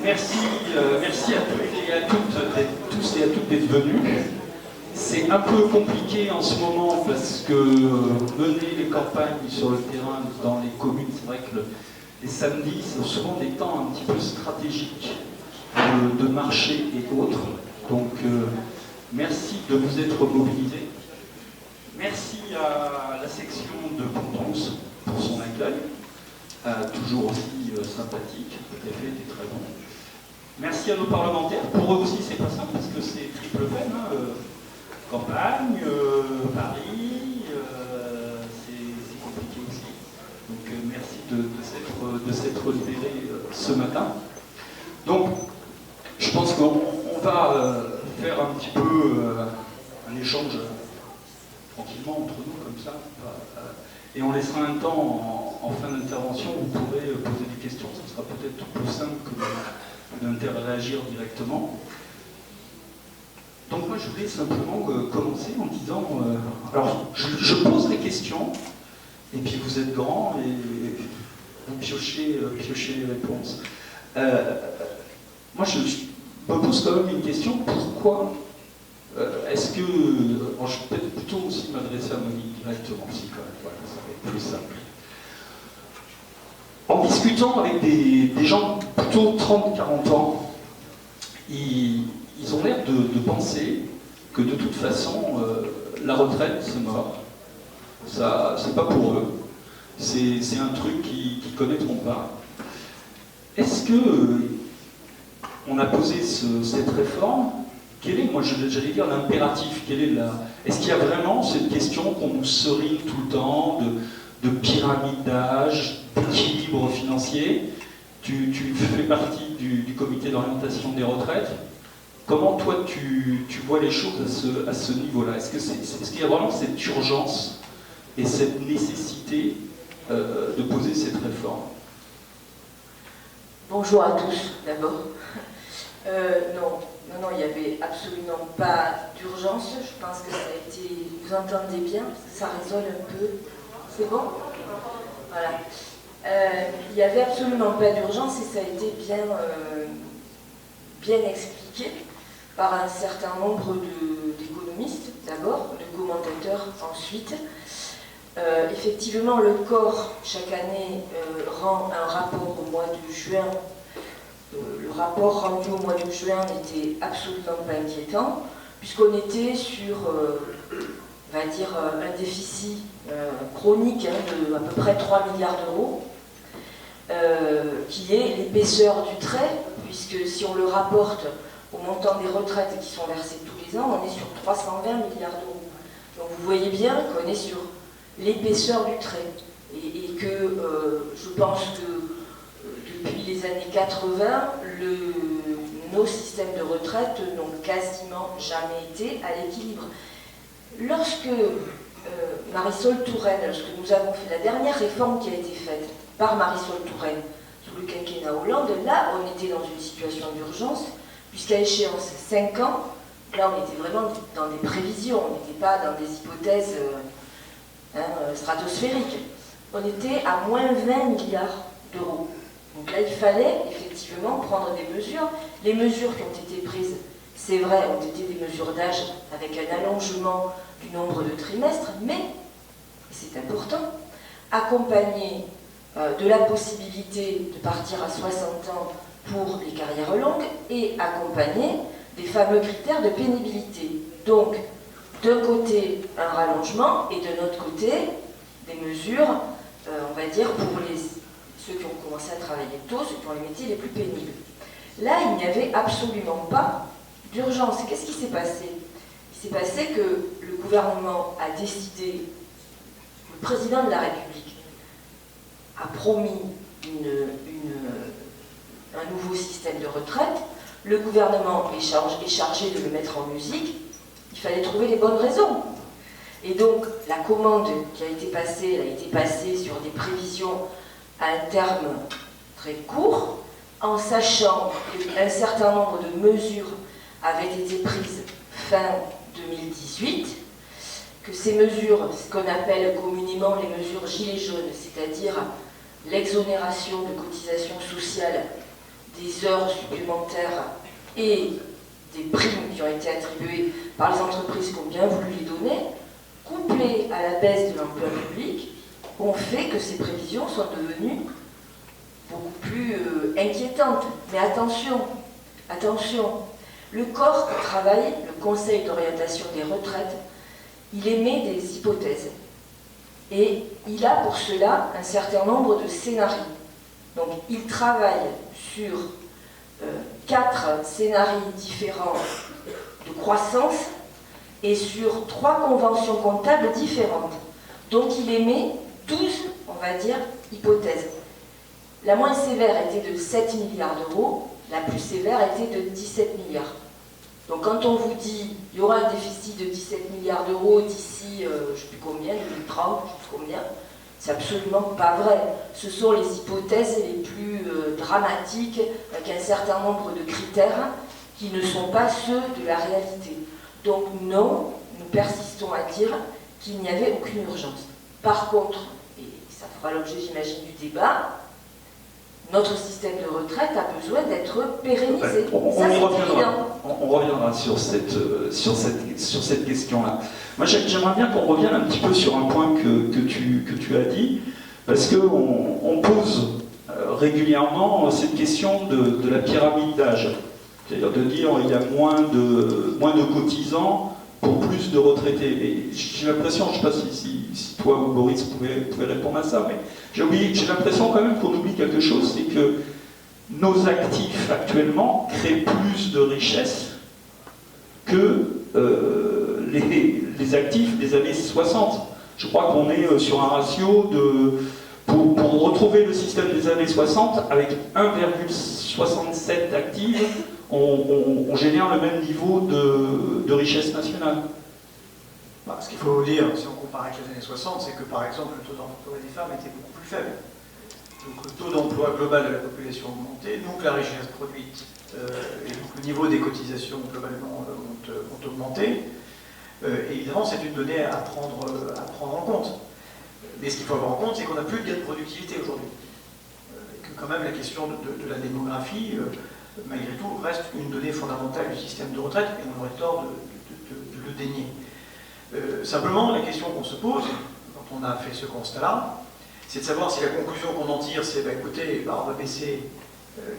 Merci, merci à tous et à toutes d'être venus. C'est un peu compliqué en ce moment parce que mener les campagnes sur le terrain dans les communes, c'est vrai que les samedis sont souvent des temps un petit peu stratégiques de marché et autres. Donc merci de vous être mobilisés. Merci à la section de Coutances pour son accueil, toujours aussi sympathique, tout à fait, était très bon. Merci à nos parlementaires, pour eux aussi c'est pas simple parce que c'est triple peine, hein, campagne, Paris, c'est compliqué aussi. Donc merci de s'être libéré ce matin. Donc je pense qu'on va faire un petit peu un échange tranquillement entre nous comme ça, et on laissera un temps en fin d'intervention où vous pourrez poser des questions, ce sera peut-être plus simple que d'interagir directement. Donc moi je voulais simplement commencer en disant, alors je pose les questions, et puis vous êtes grands et vous piochez les réponses. Moi je me pose quand même une question, pourquoi est-ce que... Bon, je vais peut-être plutôt aussi m'adresser à Monique directement aussi quand même, voilà, ça va être plus simple. En discutant avec des gens plutôt 30-40 ans, ils ont l'air de penser que de toute façon, la retraite, c'est mort. Ça, c'est pas pour eux. C'est un truc qu'ils ne connaîtront pas. Est-ce que on a posé cette réforme? Quel est, moi j'allais dire, l'impératif? Est-ce qu'il y a vraiment cette question qu'on nous serine tout le temps de pyramide d'âge, d'équilibre financier? Tu fais partie du comité d'orientation des retraites. Comment toi tu vois les choses à ce niveau-là? Est-ce qu'il y a vraiment cette urgence et cette nécessité de poser cette réforme? Bonjour à tous, d'abord. Non, il n'y avait absolument pas d'urgence. Je pense que ça a été... Vous entendez bien, parce que ça résonne un peu. C'est bon? Voilà. Il n'y avait absolument pas d'urgence et ça a été bien expliqué par un certain nombre d'économistes, d'abord, de commentateurs ensuite. Effectivement, le corps, chaque année, rend un rapport au mois de juin. Le rapport rendu au mois de juin n'était absolument pas inquiétant, puisqu'on était sur, on va dire, un déficit chronique de à peu près 3 milliards d'euros, qui est l'épaisseur du trait, puisque si on le rapporte au montant des retraites qui sont versées tous les ans, on est sur 320 milliards d'euros. Donc vous voyez bien qu'on est sur l'épaisseur du trait, et que je pense que depuis les années 80, nos systèmes de retraite n'ont quasiment jamais été à l'équilibre. Lorsque Marisol Touraine, lorsque nous avons fait la dernière réforme qui a été faite par Marisol Touraine sous le quinquennat Hollande, là on était dans une situation d'urgence, puisqu'à échéance 5 ans, là on était vraiment dans des prévisions, on n'était pas dans des hypothèses stratosphériques. On était à moins 20 milliards d'euros. Donc là, il fallait effectivement prendre des mesures. Les mesures qui ont été prises, c'est vrai, ont été des mesures d'âge avec un allongement du nombre de trimestres, mais, et c'est important, accompagné de la possibilité de partir à 60 ans pour les carrières longues et accompagné des fameux critères de pénibilité. Donc, d'un côté, un rallongement et de l'autre côté, des mesures, on va dire, pour ceux qui ont commencé à travailler tôt, ceux qui ont les métiers les plus pénibles. Là, il n'y avait absolument pas d'urgence. Qu'est-ce qui s'est passé? Il s'est passé que le gouvernement a décidé, le président de la République a promis un nouveau système de retraite, le gouvernement est chargé de le mettre en musique, il fallait trouver les bonnes raisons. Et donc, la commande qui a été passée, elle a été passée sur des prévisions à un terme très court, en sachant qu'un certain nombre de mesures avaient été prises fin 2018, que ces mesures, ce qu'on appelle communément les mesures gilets jaunes, c'est-à-dire l'exonération de cotisations sociales des heures supplémentaires et des primes qui ont été attribuées par les entreprises qui ont bien voulu les donner, couplées à la baisse de l'emploi public, ont fait que ces prévisions sont devenues beaucoup plus inquiétantes. Mais attention, le corps de travail, le Conseil d'orientation des retraites, il émet des hypothèses. Et il a pour cela un certain nombre de scénarios. Donc il travaille sur 4 scénarios différents de croissance et sur 3 conventions comptables différentes. Donc il émet 12, on va dire, hypothèses. La moins sévère était de 7 milliards d'euros, la plus sévère était de 17 milliards. Donc quand on vous dit il y aura un déficit de 17 milliards d'euros d'ici, je ne sais plus combien, 2030, je sais plus combien, c'est absolument pas vrai. Ce sont les hypothèses les plus dramatiques, avec un certain nombre de critères qui ne sont pas ceux de la réalité. Donc non, nous persistons à dire qu'il n'y avait aucune urgence. Par contre, et ça fera l'objet, j'imagine, du débat, notre système de retraite a besoin d'être pérennisé. On reviendra sur cette question-là. Moi, j'aimerais bien qu'on revienne un petit peu sur un point que tu as dit, parce qu'on pose régulièrement cette question de la pyramide d'âge. C'est-à-dire de dire qu'il y a moins de cotisants pour plus de retraités. Et j'ai l'impression, je ne sais pas si toi ou Boris pouvez répondre à ça, mais j'ai l'impression quand même qu'on oublie quelque chose, c'est que nos actifs actuellement créent plus de richesses que les actifs des années 60. Je crois qu'on est sur un ratio de... Pour retrouver le système des années 60, avec 1,67 d'actifs, on génère le même niveau de richesse nationale. Ce qu'il faut dire, si on compare avec les années 60, c'est que par exemple le taux d'emploi des femmes était beaucoup plus faible. Donc le taux d'emploi global de la population augmentait, donc la richesse produite et donc le niveau des cotisations globalement ont augmenté. Évidemment, c'est une donnée à prendre en compte. Mais ce qu'il faut avoir en compte, c'est qu'on n'a plus de gain de productivité aujourd'hui. Et que quand même la question de la démographie, malgré tout, reste une donnée fondamentale du système de retraite, et on aurait tort de le dénier. Simplement, la question qu'on se pose, quand on a fait ce constat-là, c'est de savoir si la conclusion qu'on en tire, c'est écoutez, on va baisser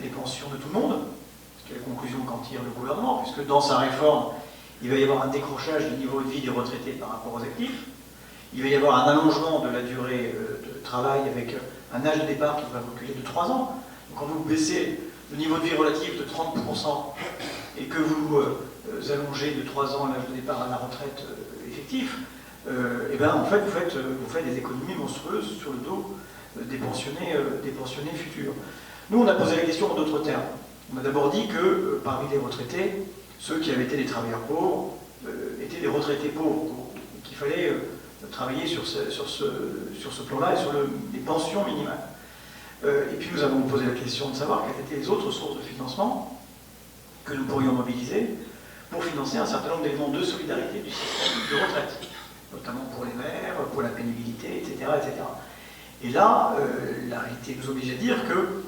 les pensions de tout le monde, ce qui est la conclusion qu'en tire le gouvernement, puisque dans sa réforme, il va y avoir un décrochage du niveau de vie des retraités par rapport aux actifs, il va y avoir un allongement de la durée de travail avec un âge de départ qui va reculer de 3 ans. Donc quand vous baissez le niveau de vie relatif de 30% et que vous allongez de 3 ans l'âge de départ à la retraite effectif, et bien en fait vous faites des économies monstrueuses sur le dos des pensionnés futurs. Nous on a posé la question en d'autres termes. On a d'abord dit que parmi les retraités, ceux qui avaient été des travailleurs pauvres étaient des retraités pauvres, qu'il fallait travailler sur ce plan-là et sur les pensions minimales. Et puis nous avons posé la question de savoir quelles étaient les autres sources de financement que nous pourrions mobiliser pour financer un certain nombre d'éléments de solidarité du système de retraite, notamment pour les mères, pour la pénibilité, etc. etc. Et là, la réalité nous oblige à dire que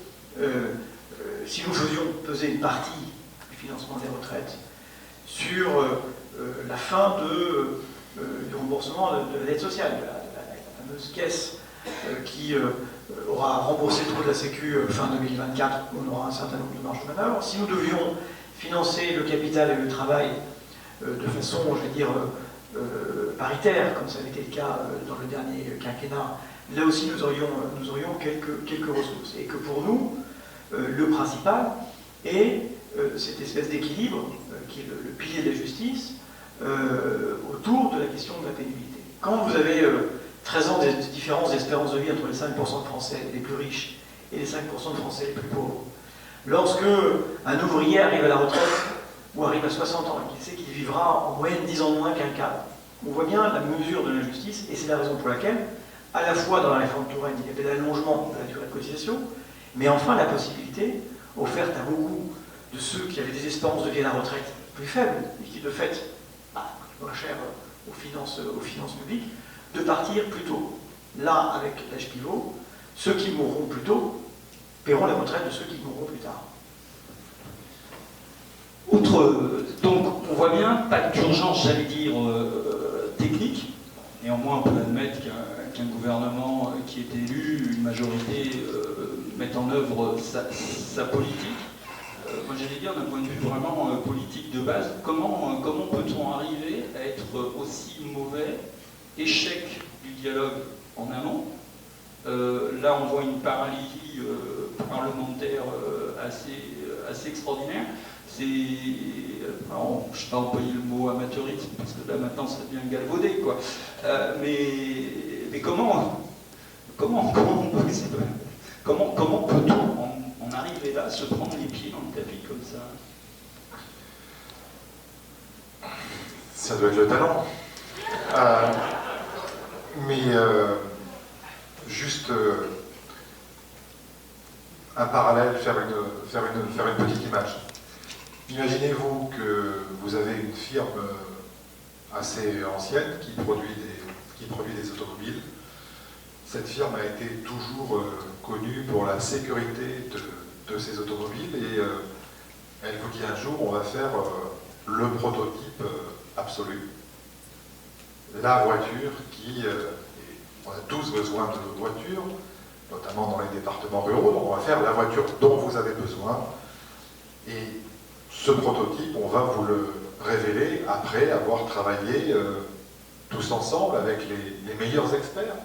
si nous faisions peser une partie du financement des retraites sur la fin du remboursement de la dette sociale, la fameuse caisse qui aura remboursé le trou de la Sécu fin 2024, on aura un certain nombre de marges de manœuvre. Si nous devions financer le capital et le travail de façon, je vais dire, paritaire, comme ça avait été le cas dans le dernier quinquennat, là aussi nous aurions quelques ressources. Et que pour nous, le principal est cette espèce d'équilibre, qui est le pilier de la justice, autour de la question de la pénibilité. Quand vous avez 13 ans de différence d'espérance de vie entre les 5% de Français les plus riches et les 5% de Français les plus pauvres, lorsque un ouvrier arrive à la retraite ou arrive à 60 ans et qu'il sait qu'il vivra en moyenne 10 ans de moins qu'un cadre, on voit bien la mesure de l'injustice, et c'est la raison pour laquelle, à la fois dans la réforme Touraine, il y avait l'allongement de la durée de cotisation, mais enfin la possibilité offerte à beaucoup de ceux qui avaient des espérances de vie à la retraite plus faibles, et qui de fait coûtent moins cher aux finances publiques, de partir plus tôt. Là, avec l'âge pivot, ceux qui mourront plus tôt paieront la retraite de ceux qui mourront plus tard. Donc on voit bien, pas d'urgence, j'allais dire, technique. Néanmoins, on peut admettre qu'un gouvernement qui est élu, une majorité, mette en œuvre sa politique. Moi j'allais dire, d'un point de vue vraiment politique de base, comment peut-on arriver à être aussi mauvais? Échec du dialogue en amont. Là, on voit une paralysie parlementaire assez extraordinaire. Je ne vais pas employer le mot amateurisme, parce que là, maintenant, ça devient galvaudé, quoi. Mais comment peut-on en arriver là, se prendre les pieds dans le tapis comme ça? Ça doit être le talent. Juste un parallèle, faire une petite image. Imaginez-vous que vous avez une firme assez ancienne qui produit des automobiles. Cette firme a été toujours connue pour la sécurité de ses automobiles et elle vous dit un jour on va faire le prototype absolu. La voiture qui... on a tous besoin de voitures, notamment dans les départements ruraux, donc on va faire la voiture dont vous avez besoin. Et ce prototype, on va vous le révéler après avoir travaillé tous ensemble avec les meilleurs experts,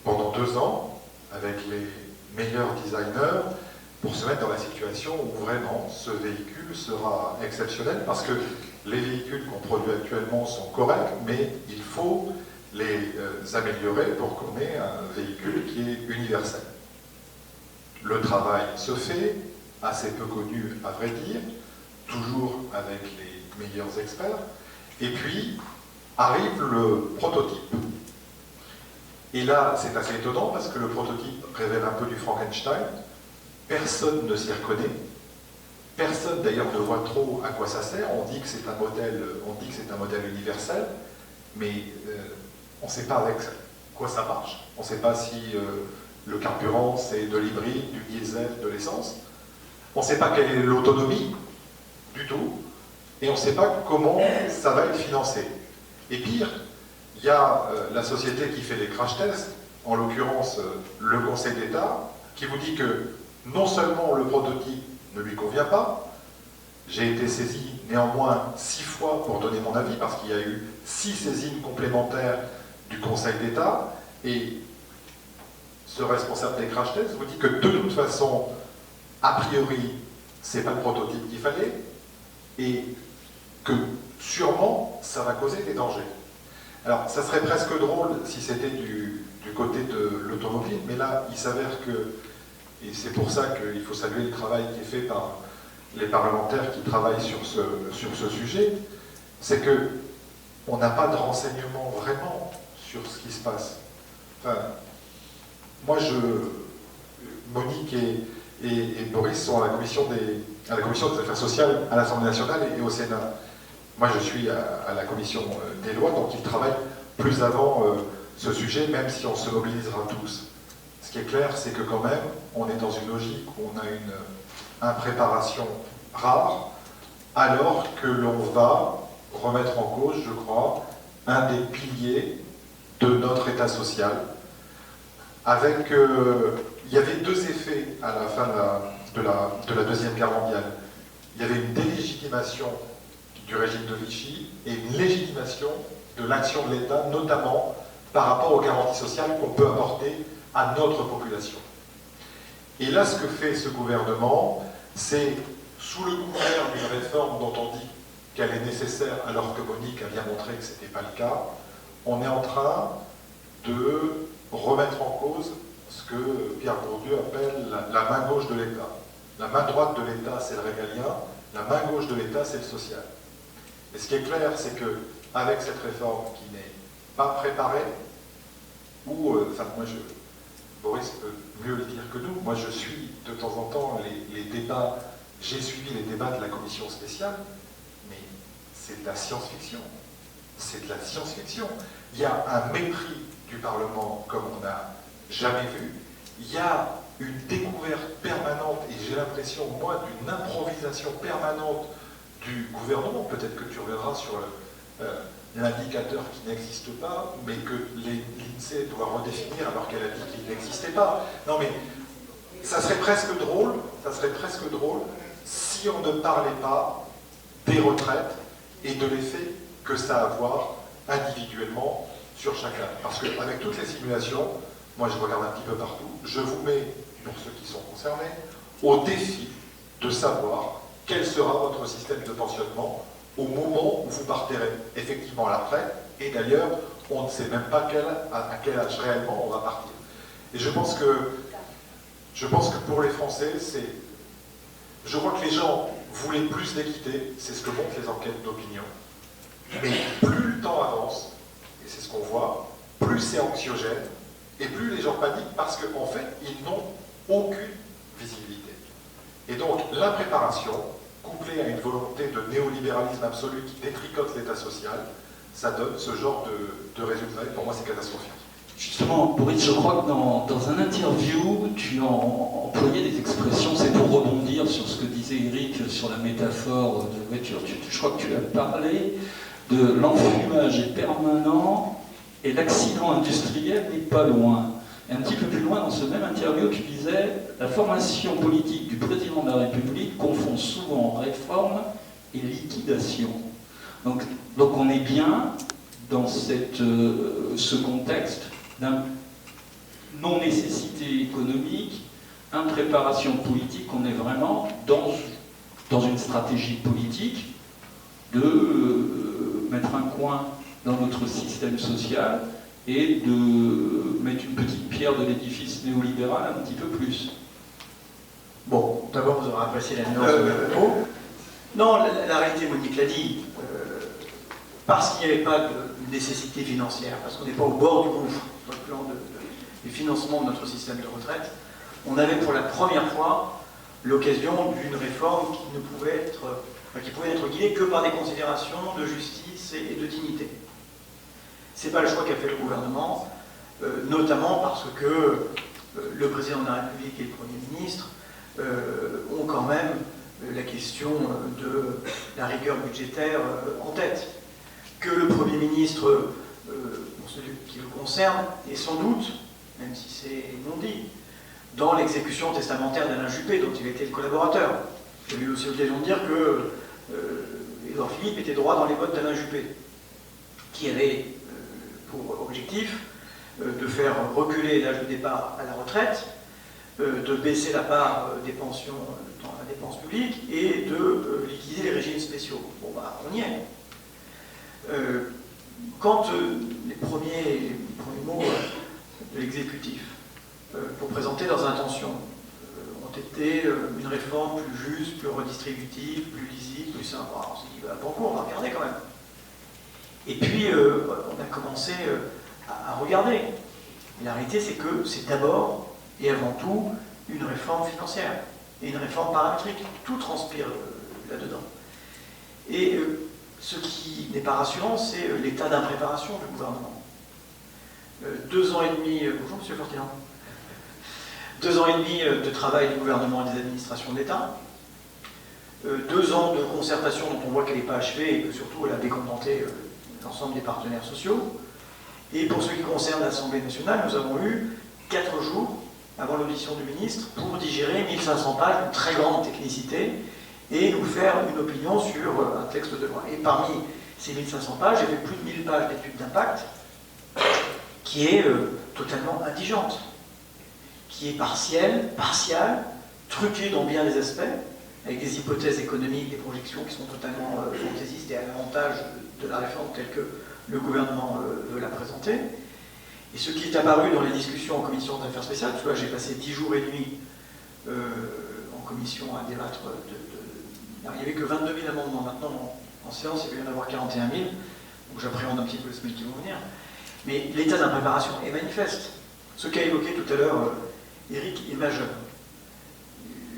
pendant 2 ans, avec les meilleurs designers, pour se mettre dans la situation où vraiment ce véhicule sera exceptionnel, parce que les véhicules qu'on produit actuellement sont corrects, mais il faut les améliorer pour qu'on ait un véhicule qui est universel. Le travail se fait, assez peu connu à vrai dire, toujours avec les meilleurs experts, et puis arrive le prototype. Et là, c'est assez étonnant parce que le prototype révèle un peu du Frankenstein, personne ne s'y reconnaît, personne d'ailleurs ne voit trop à quoi ça sert, on dit que c'est un modèle universel, mais on ne sait pas avec quoi ça marche. On ne sait pas si le carburant c'est de l'hybride, du diesel, de l'essence. On ne sait pas quelle est l'autonomie du tout. Et on ne sait pas comment ça va être financé. Et pire, il y a la société qui fait les crash tests, en l'occurrence le Conseil d'État, qui vous dit que non seulement le prototype ne lui convient pas, j'ai été saisi néanmoins 6 fois pour donner mon avis, parce qu'il y a eu 6 saisines complémentaires du Conseil d'État, et ce responsable des crash tests vous dit que de toute façon, a priori, c'est pas le prototype qu'il fallait, et que sûrement, ça va causer des dangers. Alors, ça serait presque drôle si c'était du côté de l'automobile, mais là, il s'avère que, et c'est pour ça qu'il faut saluer le travail qui est fait par les parlementaires qui travaillent sur ce sujet, c'est que on n'a pas de renseignements vraiment sur ce qui se passe. Enfin, moi, Monique et Boris sont à la commission des affaires sociales à l'Assemblée nationale et au Sénat. Moi, je suis à la commission des lois, donc ils travaillent plus avant ce sujet, même si on se mobilisera tous. Ce qui est clair, c'est que quand même, on est dans une logique où on a une impréparation rare, alors que l'on va remettre en cause, je crois, un des piliers de notre État social. Avec, il y avait 2 effets à la fin de la Deuxième Guerre mondiale. Il y avait une délégitimation du régime de Vichy et une légitimation de l'action de l'État, notamment par rapport aux garanties sociales qu'on peut apporter à notre population. Et là, ce que fait ce gouvernement, c'est, sous le couvert d'une réforme dont on dit qu'elle est nécessaire, alors que Monique a bien montré que ce n'était pas le cas, on est en train de remettre en cause ce que Pierre Bourdieu appelle la main gauche de l'État. La main droite de l'État, c'est le régalien, la main gauche de l'État, c'est le social. Et ce qui est clair, c'est qu'avec cette réforme qui n'est pas préparée, ou, Boris peut mieux le dire que nous, moi je suis de temps en temps les débats, j'ai suivi les débats de la commission spéciale, mais c'est de la science-fiction. C'est de la science-fiction. Il y a un mépris du Parlement comme on n'a jamais vu. Il y a une découverte permanente, et j'ai l'impression, moi, d'une improvisation permanente du gouvernement. Peut-être que tu reviendras sur l'indicateur qui n'existe pas, mais que l'INSEE doit redéfinir alors qu'elle a dit qu'il n'existait pas. Non mais, ça serait presque drôle si on ne parlait pas des retraites et de l'effet que ça a à avoir individuellement sur chacun. Parce qu'avec toutes les simulations, moi je regarde un petit peu partout, je vous mets, pour ceux qui sont concernés, au défi de savoir quel sera votre système de pensionnement au moment où vous partirez effectivement à la retraite, et d'ailleurs, on ne sait même pas à quel âge réellement on va partir. Et je pense que pour les Français, je crois que les gens voulaient plus d'équité, c'est ce que montrent les enquêtes d'opinion, mais plus le temps avance, et c'est ce qu'on voit, plus c'est anxiogène, et plus les gens paniquent parce qu'en fait, ils n'ont aucune visibilité. Et donc, l'impréparation, couplée à une volonté de néolibéralisme absolu qui détricote l'État social, ça donne ce genre de résultat. Et pour moi, c'est catastrophique. Justement, Boris, je crois que dans un interview, tu as employé des expressions, c'est pour rebondir sur ce que disait Eric sur la métaphore de la voiture. Je crois que tu as parlé de l'enfumage est permanent et l'accident industriel n'est pas loin. Et un petit peu plus loin, dans ce même interview, tu disais la formation politique du président de la République confond souvent réforme et liquidation. Donc on est bien dans ce contexte d'un non-nécessité économique, impréparation politique, on est vraiment dans une stratégie politique de mettre un coin dans notre système social et de mettre une petite pierre de l'édifice néolibéral un petit peu plus. Bon, d'abord vous aurez apprécié la nuance de mes propos. Non, la réalité, Monique l'a dit, parce qu'il n'y avait pas de nécessité financière, parce qu'on n'est pas au bord du gouffre sur le plan du financement de notre système de retraite, on avait pour la première fois l'occasion d'une réforme qui pouvait être guidée que par des considérations de justice et de dignité. Ce n'est pas le choix qu'a fait le gouvernement, notamment parce que le président de la République et le Premier ministre ont quand même la question de la rigueur budgétaire en tête. Que le Premier ministre, pour celui qui le concerne, est sans doute, même si c'est non dit, dans l'exécution testamentaire d'Alain Juppé, dont il était le collaborateur. J'ai eu aussi l'occasion de dire que Édouard Philippe était droit dans les bottes d'Alain Juppé, qui avait pour objectif de faire reculer l'âge de départ à la retraite, de baisser la part des pensions dans la dépense publique et de liquider les régimes spéciaux. Bon, bah, on y est. Quand les premiers mots de l'exécutif pour présenter leurs intentions ont été une réforme plus juste, plus redistributive, plus lisible, plus simple, on s'est dit, bah, bon, on va regarder quand même. Et puis, on a commencé à regarder. Et la réalité, c'est que c'est d'abord et avant tout une réforme financière et une réforme paramétrique. Tout transpire là-dedans. Et ce qui n'est pas rassurant, c'est l'état d'impréparation du gouvernement. 2 ans et demi, bonjour Monsieur Fortinan, 2 ans et demi de travail du gouvernement et des administrations d'État, 2 ans de concertation dont on voit qu'elle n'est pas achevée et que surtout elle a décontenté l'ensemble des partenaires sociaux. Et pour ce qui concerne l'Assemblée nationale, nous avons eu 4 jours avant l'audition du ministre pour digérer 1500 pages de très grande technicité et nous faire une opinion sur un texte de loi. Et parmi ces 1500 pages, j'ai fait plus de 1000 pages d'études d'impact qui est totalement indigente, qui est partielle, truquée dans bien des aspects, avec des hypothèses économiques, des projections qui sont totalement fantaisistes et à l'avantage de la réforme telle que le gouvernement veut la présenter. Et ce qui est apparu dans les discussions en commission d'affaires spéciales, parce que là j'ai passé 10 jours et nuits en commission à débattre il n'y avait que 22 000 amendements. Maintenant, en séance, il va y en avoir 41 000, donc j'appréhende un petit peu les semaines qui vont venir. Mais l'état d'impréparation est manifeste. Ce qu'a évoqué tout à l'heure Eric est majeur.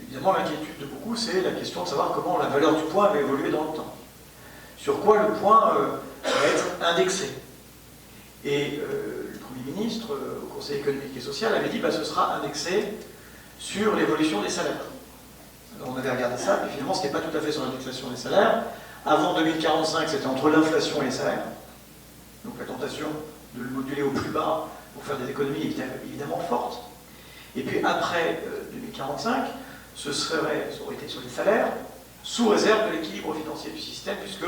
Évidemment, l'inquiétude de beaucoup, c'est la question de savoir comment la valeur du point va évoluer dans le temps. Sur quoi le point va être indexé. Et le Premier ministre, au Conseil économique et social, avait dit que ce sera indexé sur l'évolution des salaires. Alors, on avait regardé ça, puis finalement, ce n'était pas tout à fait sur l'indexation des salaires. Avant 2045, c'était entre l'inflation et les salaires. Donc la tentation de le moduler au plus bas pour faire des économies était évidemment forte. Et puis après 2045, ça aurait été sur les salaires, sous réserve de l'équilibre financier du système, puisque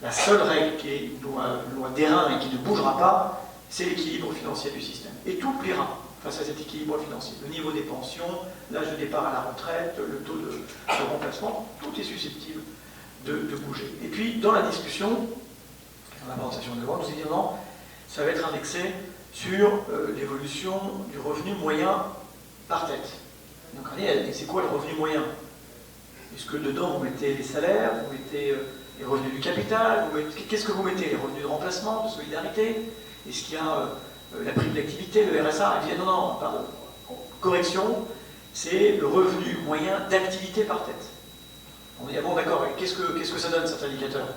la seule règle qui est une loi d'airain et qui ne bougera pas, c'est l'équilibre financier du système. Et tout pliera face à cet équilibre financier. Le niveau des pensions, l'âge de départ à la retraite, le taux de remplacement, tout est susceptible de bouger. Et puis, dans la discussion, dans la présentation de la loi, on nous dit non, ça va être indexé sur l'évolution du revenu moyen par tête. Donc, regardez, c'est quoi le revenu moyen? Est-ce que dedans, vous mettez les salaires, vous mettez les revenus du capital, qu'est-ce que vous mettez? Les revenus de remplacement, de solidarité? Est-ce qu'il y a la prime d'activité, le RSA? Il dit non, pardon. Correction, c'est le revenu moyen d'activité par tête. On dit, ah bon, d'accord, qu'est-ce que ça donne cet indicateur?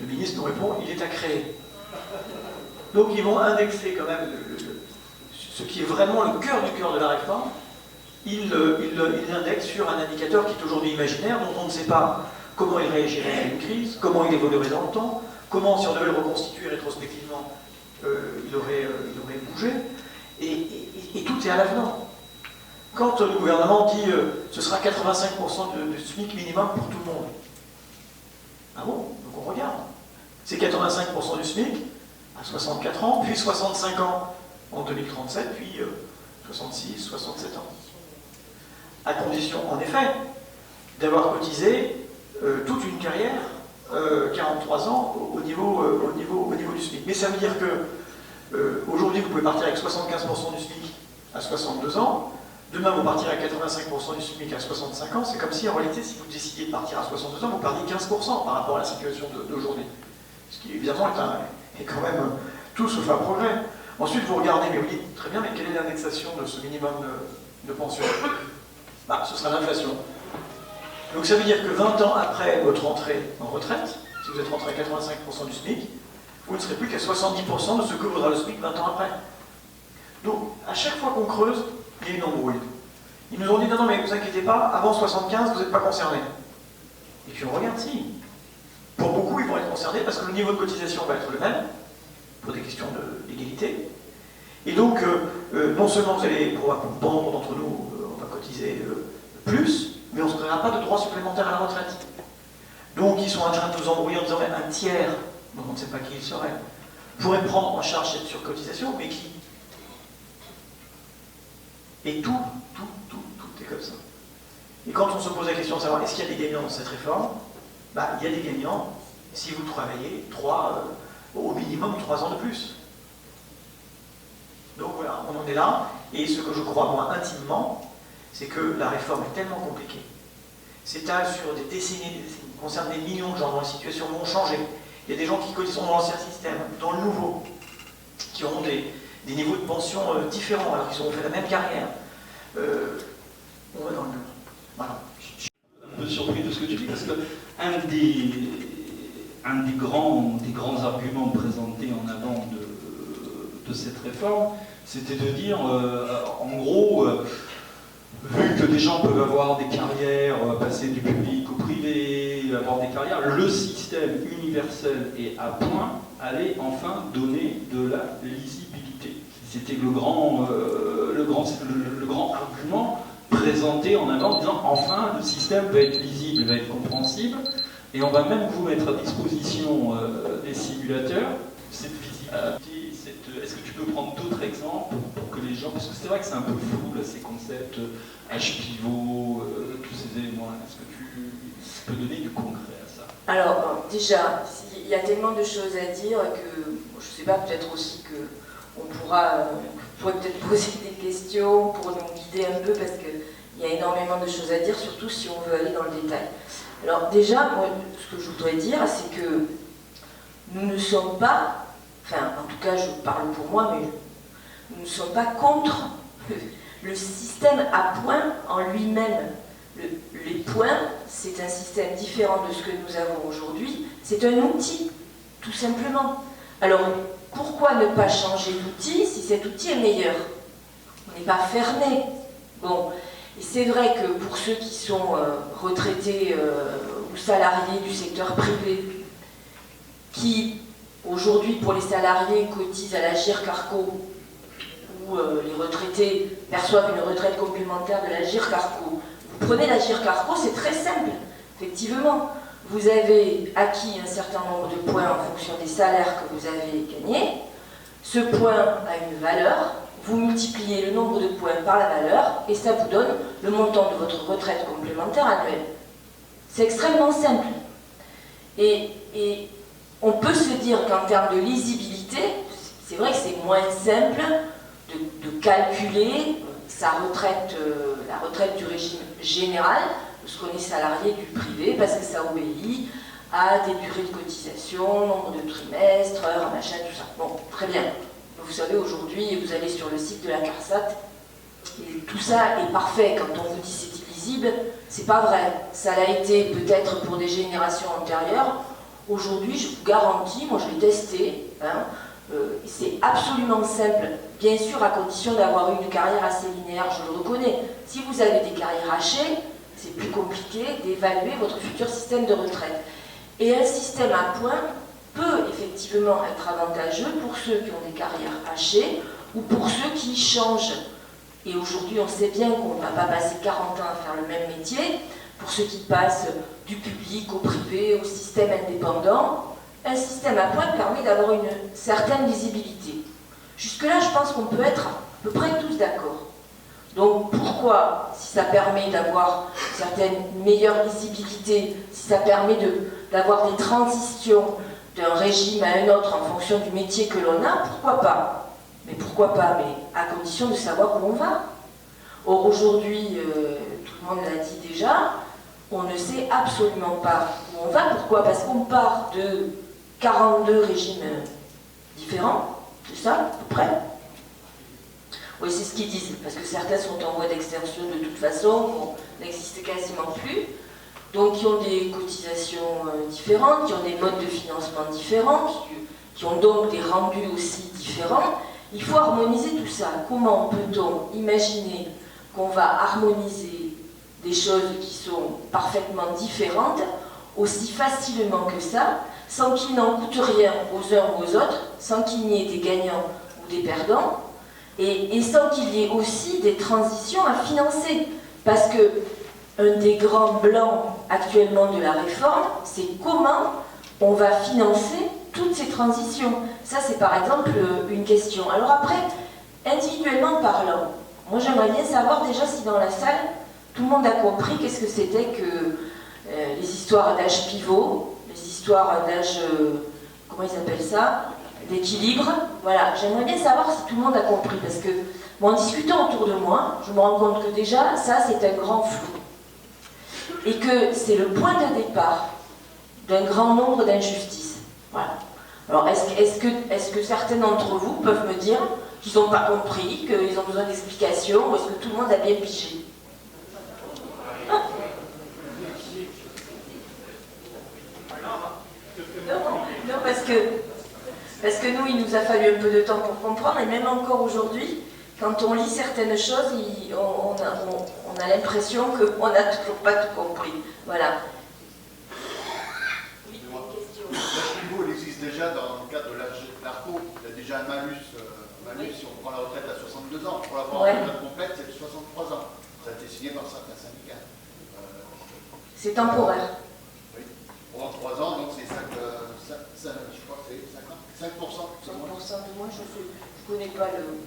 Le ministre nous répond, il est à créer. Donc ils vont indexer quand même ce qui est vraiment le cœur du cœur de la réforme. Ils l'indexent sur un indicateur qui est aujourd'hui imaginaire, dont on ne sait pas comment il réagirait à une crise, comment il évoluerait dans le temps, comment, si on devait le reconstituer rétrospectivement, il aurait bougé, et tout est à l'avenant. Quand le gouvernement dit ce sera 85% de SMIC minimum pour tout le monde, ah bon, donc on regarde. C'est 85% du SMIC à 64 ans, puis 65 ans en 2037, puis 66, 67 ans. À condition, en effet, d'avoir cotisé toute une carrière, 43 ans, au niveau du SMIC. Mais ça veut dire que aujourd'hui, vous pouvez partir avec 75% du SMIC à 62 ans, demain, vous partirez à 85% du SMIC à 65 ans, c'est comme si, en réalité, si vous décidiez de partir à 62 ans, vous perdiez 15% par rapport à la situation d'aujourd'hui. Ce qui, évidemment, est quand même tout sauf un progrès. Ensuite, vous regardez, mais vous dites, très bien, mais quelle est l'indexation de ce minimum de pension? Bah, ce sera l'inflation. Donc ça veut dire que 20 ans après votre entrée en retraite, si vous êtes rentré à 85% du SMIC, vous ne serez plus qu'à 70% de ce que vaudra le SMIC 20 ans après. Donc, à chaque fois qu'on creuse, il y a une embrouille. Ils nous ont dit, non, mais ne vous inquiétez pas, avant 75, vous n'êtes pas concernés. Et puis on regarde, si. Pour beaucoup, ils vont être concernés parce que le niveau de cotisation va être le même, pour des questions d'égalité. Et donc, non seulement vous allez, pour bon nombre d'entre nous, on va cotiser plus, mais on ne se créera pas de droits supplémentaires à la retraite. Donc, ils sont en train de nous embrouiller en disant, mais un tiers, dont on ne sait pas qui il serait, pourrait prendre en charge cette surcotisation, mais qui? Et tout est comme ça. Et quand on se pose la question de savoir est-ce qu'il y a des gagnants dans cette réforme, bah, il y a des gagnants si vous travaillez au minimum 3 ans de plus. Donc voilà, on en est là. Et ce que je crois moi intimement, c'est que la réforme est tellement compliquée, s'étale sur des décennies, concerne des millions de gens dont les situations vont changer. Il y a des gens qui cotisent dans l'ancien système, dans le nouveau, qui auront des niveaux de pension différents, alors qu'ils auront fait la même carrière. On va dans le mur. Voilà. Je suis un peu surpris de ce que tu dis, parce que un des grands arguments présentés en avant de cette réforme, c'était de dire, en gros, vu que des gens peuvent avoir des carrières, passer du public au privé, avoir des carrières, le système universel et à point allait enfin donner de la lisibilité. C'était le grand argument présenté en avant en disant enfin le système va être lisible, va être compréhensible, et on va même vous mettre à disposition des simulateurs cette visibilité. Est-ce que tu peux prendre d'autres exemples pour que les gens, parce que c'est vrai que c'est un peu flou là, ces concepts H-pivot, tous ces éléments, est-ce que tu peux donner du concret à ça? Alors déjà, il y a tellement de choses à dire que je ne sais pas, peut-être aussi que on pourrait peut-être poser des questions pour nous guider un peu, parce qu'il y a énormément de choses à dire, surtout si on veut aller dans le détail. Alors déjà, moi, ce que je voudrais dire, c'est que nous ne sommes pas, enfin en tout cas je parle pour moi, mais nous ne sommes pas contre le système à points en lui-même. Les points, c'est un système différent de ce que nous avons aujourd'hui, c'est un outil, tout simplement. Alors, pourquoi ne pas changer d'outil si cet outil est meilleur? On n'est pas fermé. Bon, Et c'est vrai que pour ceux qui sont retraités ou salariés du secteur privé, qui aujourd'hui pour les salariés cotisent à l'Agirc Arrco, où les retraités perçoivent une retraite complémentaire de l'Agirc Arrco. Vous prenez l'Agirc Arrco, c'est très simple, effectivement. Vous avez acquis un certain nombre de points en fonction des salaires que vous avez gagnés. Ce point a une valeur, vous multipliez le nombre de points par la valeur et ça vous donne le montant de votre retraite complémentaire annuelle. C'est extrêmement simple. Et on peut se dire qu'en termes de lisibilité, c'est vrai que c'est moins simple de calculer sa retraite, la retraite du régime général, de ce qu'on est salarié du privé, parce que ça obéit à des durées de cotisation, nombre de trimestres, heures, machin, tout ça. Bon, très bien. Vous savez, aujourd'hui, vous allez sur le site de la CARSAT, et tout ça est parfait. Quand on vous dit c'est illisible, c'est pas vrai. Ça l'a été peut-être pour des générations antérieures. Aujourd'hui, je vous garantis, moi je l'ai testé, hein, c'est absolument simple, bien sûr à condition d'avoir eu une carrière assez linéaire, je le reconnais. Si vous avez des carrières hachées, c'est plus compliqué d'évaluer votre futur système de retraite. Et un système à points peut effectivement être avantageux pour ceux qui ont des carrières hachées ou pour ceux qui changent. Et aujourd'hui, on sait bien qu'on ne va pas passer 40 ans à faire le même métier. Pour ceux qui passent du public au privé, au système indépendant, un système à points permet d'avoir une certaine visibilité. Jusque-là, je pense qu'on peut être à peu près tous d'accord. Donc pourquoi, si ça permet d'avoir une certaine meilleure visibilité, si ça permet d'avoir des transitions d'un régime à un autre en fonction du métier que l'on a, pourquoi pas? Mais pourquoi pas? Mais à condition de savoir où on va. Or aujourd'hui, tout le monde l'a dit déjà, on ne sait absolument pas où on va. Pourquoi? Parce qu'on part de 42 régimes différents, c'est ça, à peu près? Oui, c'est ce qu'ils disent, parce que certains sont en voie d'extinction de toute façon, n'existent quasiment plus. Donc, qui ont des cotisations différentes, qui ont des modes de financement différents, qui ont donc des rendus aussi différents. Il faut harmoniser tout ça. Comment peut-on imaginer qu'on va harmoniser des choses qui sont parfaitement différentes, aussi facilement que ça, sans qu'il n'en coûte rien aux uns ou aux autres, sans qu'il n'y ait des gagnants ou des perdants, et sans qu'il y ait aussi des transitions à financer. Parce que un des grands blancs actuellement de la réforme, c'est comment on va financer toutes ces transitions. Ça, c'est par exemple une question. Alors après, individuellement parlant, moi j'aimerais bien savoir déjà si dans la salle, tout le monde a compris qu'est-ce que c'était que les histoires d'âge pivot, les histoires d'âge, comment ils appellent ça, d'équilibre. Voilà, j'aimerais bien savoir si tout le monde a compris, parce que en discutant autour de moi, je me rends compte que déjà, ça c'est un grand flou. Et que c'est le point de départ d'un grand nombre d'injustices. Voilà. Alors, est-ce que certains d'entre vous peuvent me dire qu'ils n'ont pas compris, qu'ils ont besoin d'explications, ou est-ce que tout le monde a bien pigé? Non, parce que nous, il nous a fallu un peu de temps pour comprendre, et même encore aujourd'hui, quand on lit certaines choses, on a l'impression qu'on n'a toujours pas tout compris. Voilà. Oui, question. L'âge pivot, il existe déjà dans le cadre de l'ARCO. Il y a déjà un malus, si on prend la retraite à 62 ans. Pour l'avoir en retraite complète, c'est de 63 ans. Ça a été signé par certains syndicats. C'est temporaire. Oui. Pendant 3 ans, donc c'est 5, je crois que c'est 5%. 5% de moins, je ne connais pas le...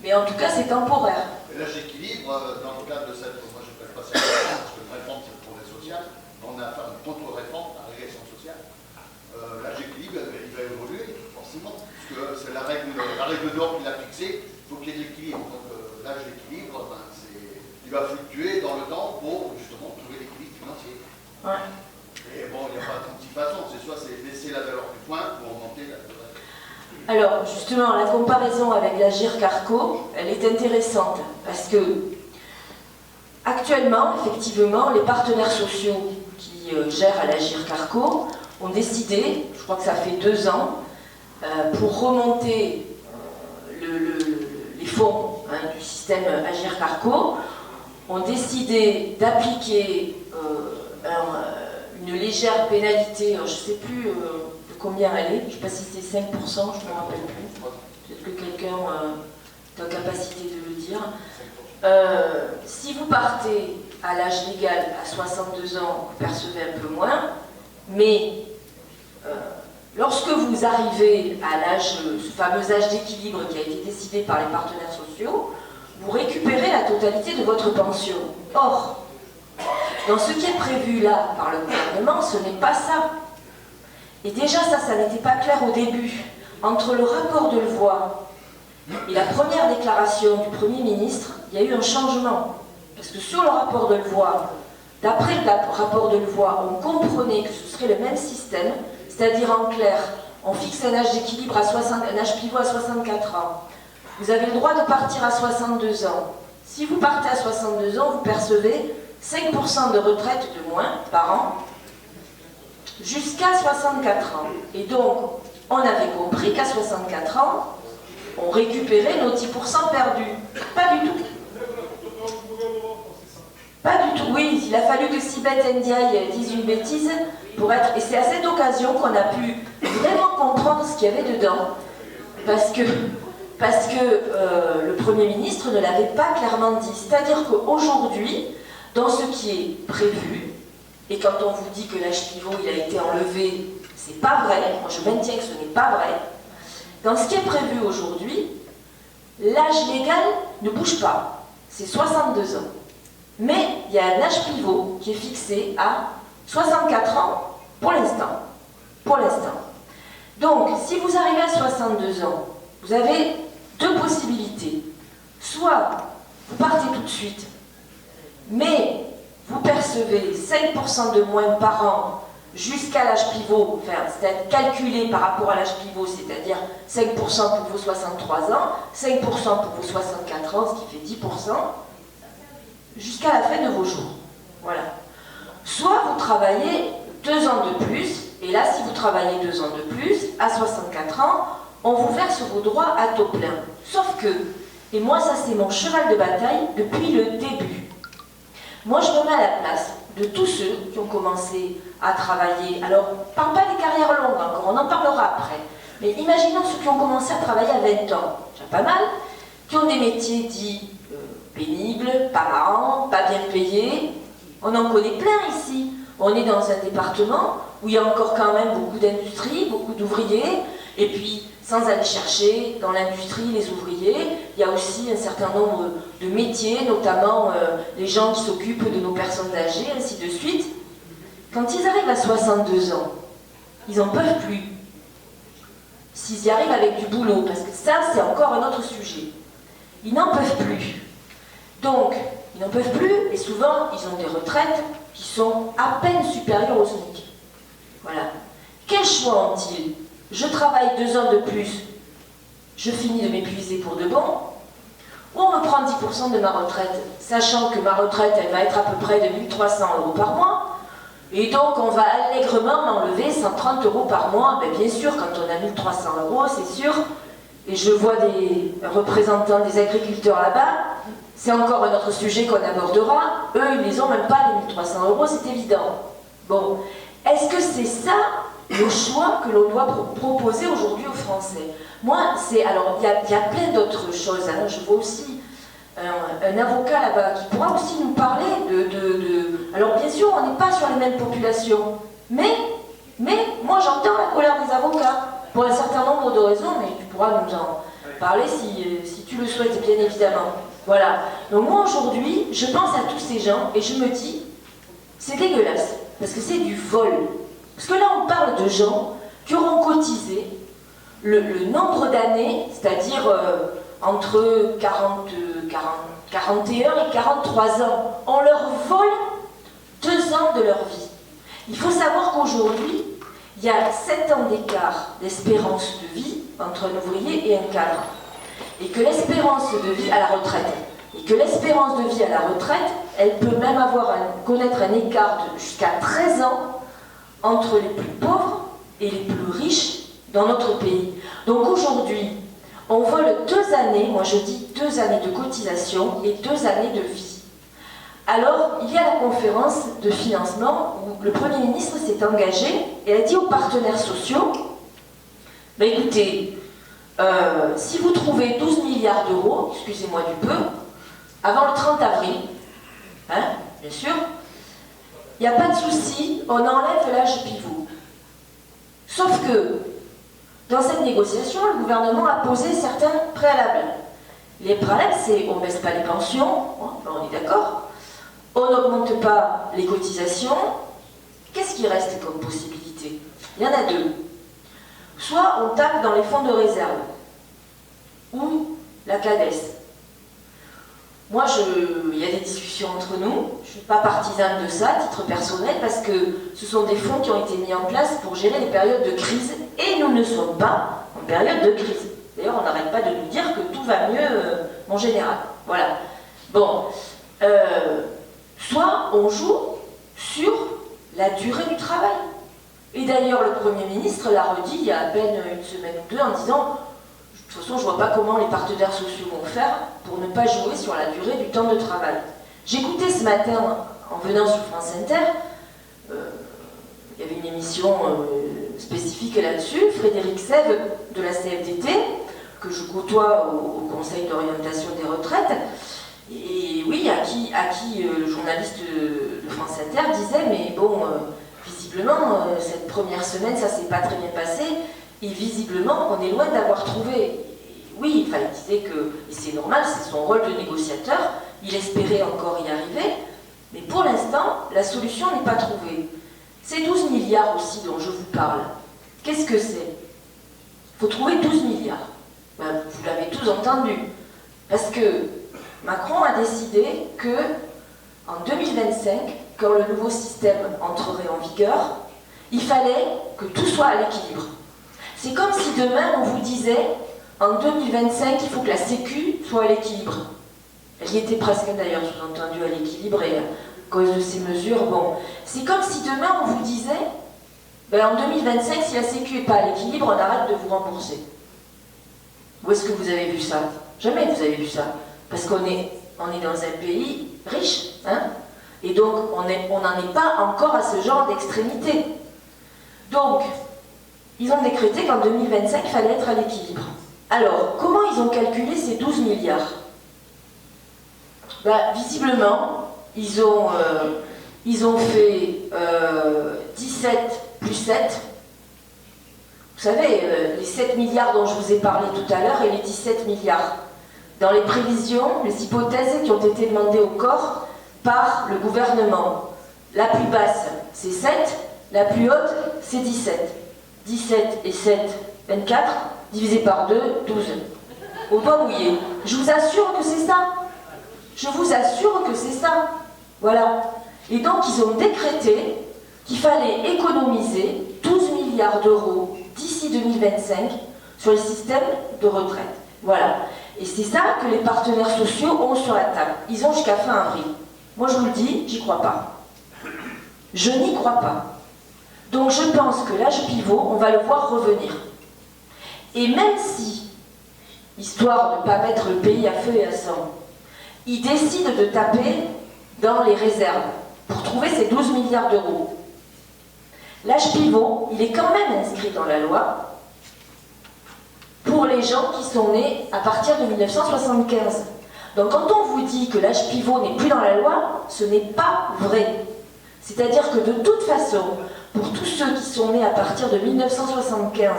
Mais en tout cas, c'est temporaire. Et là, j'équilibre dans le cadre de cette... Moi, je ne connais pas cette réforme, parce que une réforme, c'est le progrès social. On a fait une contre-réforme, la régression sociale. Là, j'équilibre, il va évoluer, forcément. Parce que c'est la règle d'or qu'il a fixée, il faut qu'il y ait de l'équilibre. Donc là, j'équilibre, il va fluctuer dans le temps pour, justement, trouver l'équilibre financier. Ouais. Et bon, il n'y a pas 36 façons. C'est soit c'est baisser la valeur du point pour augmenter la valeur. Alors, justement, la comparaison avec l'Agirc Arrco, elle est intéressante, parce que, actuellement, effectivement, les partenaires sociaux qui gèrent à l'Agirc Arrco ont décidé, je crois que ça fait 2 ans, pour remonter les fonds du système Agirc Arrco, ont décidé d'appliquer une légère pénalité, je ne sais plus de combien elle est, je ne sais pas si c'est 5%, je ne me rappelle plus, peut-être que quelqu'un est en capacité de le dire. Si vous partez à l'âge légal à 62 ans, vous percevez un peu moins, mais lorsque vous arrivez à l'âge, ce fameux âge d'équilibre qui a été décidé par les partenaires sociaux, vous récupérez la totalité de votre pension. Or, dans ce qui est prévu là par le gouvernement, ce n'est pas ça. Et déjà ça n'était pas clair au début. Entre le rapport de Levoy et la première déclaration du Premier ministre, il y a eu un changement. Parce que sur le rapport de Levoy, d'après le rapport de Levoy, on comprenait que ce serait le même système, c'est-à-dire en clair, on fixe un âge d'équilibre un âge pivot à 64 ans. Vous avez le droit de partir à 62 ans. Si vous partez à 62 ans, vous percevez 5% de retraite de moins par an jusqu'à 64 ans. Et donc, on avait compris qu'à 64 ans, on récupérait nos 10% perdus. Pas du tout. Pas du tout, oui. Il a fallu que Sibeth Ndiaye dise une bêtise pour être... Et c'est à cette occasion qu'on a pu vraiment comprendre ce qu'il y avait dedans. Parce que le Premier ministre ne l'avait pas clairement dit. C'est-à-dire qu'aujourd'hui, dans ce qui est prévu, et quand on vous dit que l'âge pivot il a été enlevé, c'est pas vrai, moi je maintiens que ce n'est pas vrai. Dans ce qui est prévu aujourd'hui, l'âge légal ne bouge pas, c'est 62 ans. Mais il y a un âge pivot qui est fixé à 64 ans pour l'instant. Pour l'instant. Donc, si vous arrivez à 62 ans, vous avez deux possibilités. Soit vous partez tout de suite, mais vous percevez 5% de moins par an jusqu'à l'âge pivot, enfin, c'est-à-dire calculé par rapport à l'âge pivot, c'est-à-dire 5% pour vos 63 ans, 5% pour vos 64 ans, ce qui fait 10%, jusqu'à la fin de vos jours. Voilà. Soit vous travaillez 2 ans de plus, et là, si vous travaillez 2 ans de plus, à 64 ans, on vous verse vos droits à taux plein. Sauf que, et moi ça c'est mon cheval de bataille depuis le début, moi je me mets à la place de tous ceux qui ont commencé à travailler, alors on ne parle pas des carrières longues encore, on en parlera après, mais imaginons ceux qui ont commencé à travailler à 20 ans, déjà pas mal, qui ont des métiers dits pénibles, pas marrants, pas bien payés, on en connaît plein ici. On est dans un département où il y a encore quand même beaucoup d'industries, beaucoup d'ouvriers, et puis sans aller chercher dans l'industrie les ouvriers, il y a aussi un certain nombre de métiers, notamment les gens qui s'occupent de nos personnes âgées, ainsi de suite. Quand ils arrivent à 62 ans, ils n'en peuvent plus. S'ils y arrivent avec du boulot, parce que ça c'est encore un autre sujet. Ils n'en peuvent plus. Donc, ils n'en peuvent plus, et souvent, ils ont des retraites qui sont à peine supérieures au SMIC. Voilà. Quel choix ont-ils? Je travaille 2 ans de plus, je finis de m'épuiser pour de bon, ou on me prend 10% de ma retraite, sachant que ma retraite, elle va être à peu près de 1 300 € par mois, et donc on va allègrement m'enlever 130 € par mois. Ben, bien sûr, quand on a 1 300 €, c'est sûr, et je vois des représentants des agriculteurs là-bas, c'est encore un autre sujet qu'on abordera. Eux, ils les ont même pas, les 1 300 €, c'est évident. Bon, est-ce que c'est ça le choix que l'on doit proposer aujourd'hui aux Français? Moi, c'est... Alors, il y a plein d'autres choses. Hein. Je vois aussi un avocat là-bas qui pourra aussi nous parler de... Alors, bien sûr, on n'est pas sur les mêmes populations. Mais moi, j'entends la colère des avocats. Pour un certain nombre de raisons, mais tu pourras nous en parler si tu le souhaites, bien évidemment. Voilà. Donc moi aujourd'hui, je pense à tous ces gens et je me dis, c'est dégueulasse, parce que c'est du vol. Parce que là on parle de gens qui auront cotisé le nombre d'années, c'est-à-dire entre 41 et 43 ans. On leur vole 2 ans de leur vie. Il faut savoir qu'aujourd'hui, il y a 7 ans d'écart d'espérance de vie entre un ouvrier et un cadre. Et que l'espérance de vie à la retraite, elle peut même connaître un écart jusqu'à 13 ans entre les plus pauvres et les plus riches dans notre pays. Donc aujourd'hui, on vole 2 années, moi je dis 2 années de cotisation et 2 années de vie. Alors, il y a la conférence de financement où le Premier ministre s'est engagé et a dit aux partenaires sociaux, bah, écoutez, si vous trouvez 12 milliards d'euros, excusez-moi du peu, avant le 30 avril, hein, bien sûr, il n'y a pas de souci, on enlève l'âge pivot. Sauf que, dans cette négociation, le gouvernement a posé certains préalables. Les préalables, c'est on ne baisse pas les pensions, on est d'accord, on n'augmente pas les cotisations. Qu'est-ce qui reste comme possibilité? Il y en a deux. Soit on tape dans les fonds de réserve, ou la CADES. Moi, il y a des discussions entre nous, je ne suis pas partisane de ça, à titre personnel, parce que ce sont des fonds qui ont été mis en place pour gérer les périodes de crise, et nous ne sommes pas en période de crise. D'ailleurs, on n'arrête pas de nous dire que tout va mieux en général. Voilà. Bon. Soit on joue sur la durée du travail. Et d'ailleurs, le Premier ministre l'a redit il y a à peine une semaine ou deux en disant « De toute façon, je ne vois pas comment les partenaires sociaux vont faire pour ne pas jouer sur la durée du temps de travail. » J'écoutais ce matin, en venant sur France Inter, il y avait une émission spécifique là-dessus, Frédéric Sève de la CFDT, que je côtoie au Conseil d'orientation des retraites, et oui, à qui le journaliste de France Inter disait, mais bon, visiblement, cette première semaine, ça s'est pas très bien passé, et visiblement, on est loin d'avoir trouvé. Et oui, enfin, il disait que, et c'est normal, c'est son rôle de négociateur, il espérait encore y arriver, mais pour l'instant, la solution n'est pas trouvée. Ces 12 milliards aussi dont je vous parle, qu'est-ce que c'est? Il faut trouver 12 milliards. Ben, vous l'avez tous entendu. Parce que Macron a décidé que en 2025, quand le nouveau système entrerait en vigueur, il fallait que tout soit à l'équilibre. C'est comme si demain on vous disait, en 2025, il faut que la Sécu soit à l'équilibre. Elle y était presque d'ailleurs, sous-entendu, à l'équilibre, et à cause de ces mesures, bon. C'est comme si demain on vous disait, ben, en 2025, si la Sécu n'est pas à l'équilibre, on arrête de vous rembourser. Où est-ce que vous avez vu ça? Jamais vous avez vu ça. Parce qu'on est dans un pays riche, hein? Et donc on n'en est pas encore à ce genre d'extrémité. Donc, ils ont décrété qu'en 2025, il fallait être à l'équilibre. Alors, comment ils ont calculé ces 12 milliards? Ben, visiblement, ils ont fait 17 plus 7. Vous savez, les 7 milliards dont je vous ai parlé tout à l'heure et les 17 milliards. Dans les prévisions, les hypothèses qui ont été demandées au corps par le gouvernement. La plus basse, c'est 7, la plus haute, c'est 17. 17 et 7, 24, divisé par 2, 12. Au doigt mouillé. Je vous assure que c'est ça. Je vous assure que c'est ça. Voilà. Et donc, ils ont décrété qu'il fallait économiser 12 milliards d'euros d'ici 2025 sur le système de retraite. Voilà. Et c'est ça que les partenaires sociaux ont sur la table. Ils ont jusqu'à fin avril. Moi, je vous le dis, j'y crois pas. Je n'y crois pas. Donc, je pense que l'âge pivot, on va le voir revenir. Et même si, histoire de ne pas mettre le pays à feu et à sang, ils décident de taper dans les réserves pour trouver ces 12 milliards d'euros, l'âge pivot, il est quand même inscrit dans la loi pour les gens qui sont nés à partir de 1975. Donc quand on vous dit que l'âge pivot n'est plus dans la loi, ce n'est pas vrai. C'est-à-dire que de toute façon, pour tous ceux qui sont nés à partir de 1975,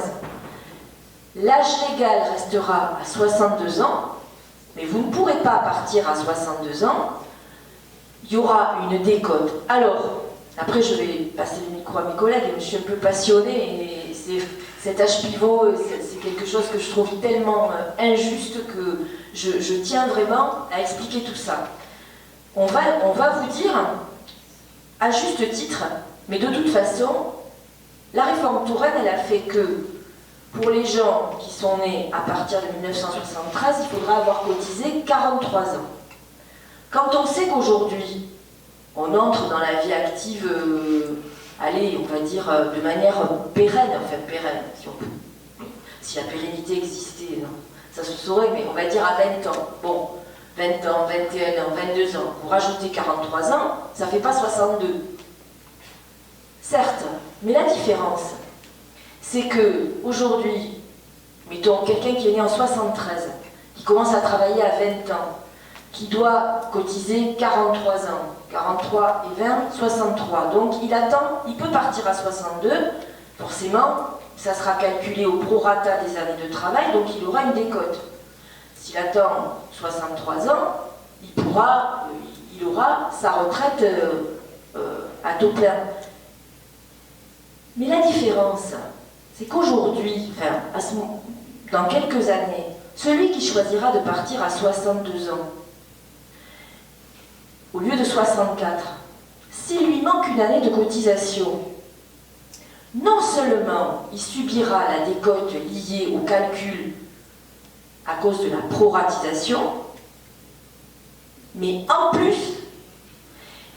l'âge légal restera à 62 ans, mais vous ne pourrez pas partir à 62 ans, il y aura une décote. Alors, après je vais passer le micro à mes collègues, je suis un peu passionnée, et cet âge pivot, c'est quelque chose que je trouve tellement injuste que je tiens vraiment à expliquer tout ça. On va vous dire, à juste titre, mais de toute façon, la réforme Touraine, elle a fait que pour les gens qui sont nés à partir de 1973, il faudra avoir cotisé 43 ans. Quand on sait qu'aujourd'hui, on entre dans la vie active, allez, on va dire, de manière pérenne, enfin pérenne, si la pérennité existait, non, ça se saurait, mais on va dire à 20 ans. Bon, 20 ans, 21 ans, 22 ans, vous rajoutez 43 ans, ça ne fait pas 62. Certes, mais la différence, c'est que aujourd'hui, mettons quelqu'un qui est né en 73, qui commence à travailler à 20 ans, qui doit cotiser 43 ans, 43 et 20, 63. Donc il attend, il peut partir à 62, forcément, ça sera calculé au prorata des années de travail, donc il aura une décote. S'il attend 63 ans, il aura sa retraite à taux plein. Mais la différence, c'est qu'aujourd'hui, dans quelques années, celui qui choisira de partir à 62 ans, au lieu de 64, s'il lui manque une année de cotisation, non seulement il subira la décote liée au calcul à cause de la proratisation, mais en plus,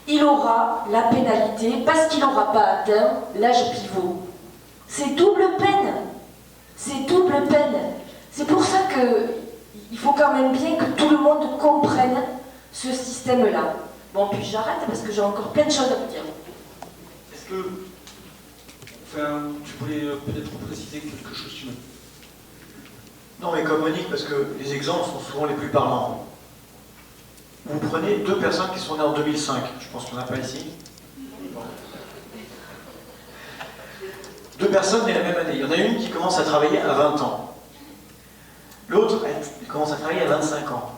il aura la pénalité parce qu'il n'aura pas atteint l'âge pivot. C'est double peine. C'est double peine. C'est pour ça qu'il faut quand même bien que tout le monde comprenne ce système-là. Bon, puis j'arrête parce que j'ai encore plein de choses à vous dire. Est-ce que... tu voulais peut-être préciser quelque chose, tu veux? Non, mais comme Monique, parce que les exemples sont souvent les plus parlants. Vous prenez 2 personnes qui sont nées en 2005, je pense qu'il n'y en a pas ici. 2 personnes nées la même année. Il y en a une qui commence à travailler à 20 ans. L'autre, elle commence à travailler à 25 ans.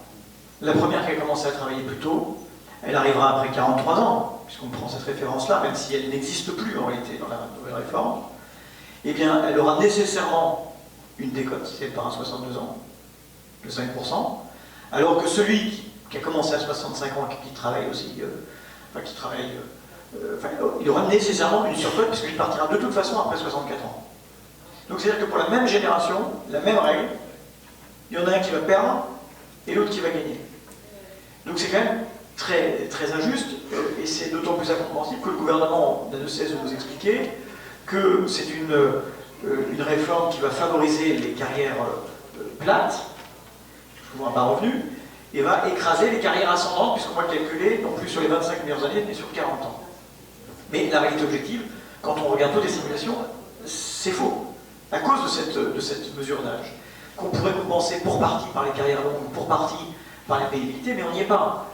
La première qui a commencé à travailler plus tôt, elle arrivera après 43 ans, puisqu'on prend cette référence-là, même si elle n'existe plus en réalité dans la nouvelle réforme. Eh bien, elle aura nécessairement une décote, si elle part à 62 ans, de 5%, alors que celui qui a commencé à 65 ans et qui travaille aussi, il aura nécessairement une surcote puisqu'il partira de toute façon après 64 ans. Donc c'est-à-dire que pour la même génération, la même règle, il y en a un qui va perdre et l'autre qui va gagner. Donc c'est quand même très, très injuste et c'est d'autant plus incompréhensible que le gouvernement n'a de cesse de nous expliquer que c'est une réforme qui va favoriser les carrières plates, souvent à bas revenus, et va écraser les carrières ascendantes, puisqu'on va calculer non plus sur les 25 meilleures années, mais sur 40 ans. Mais la réalité objective, quand on regarde toutes les simulations, c'est faux. À cause de cette mesure d'âge, qu'on pourrait compenser pour partie par les carrières longues, pour partie par la pénibilité, mais on n'y est pas.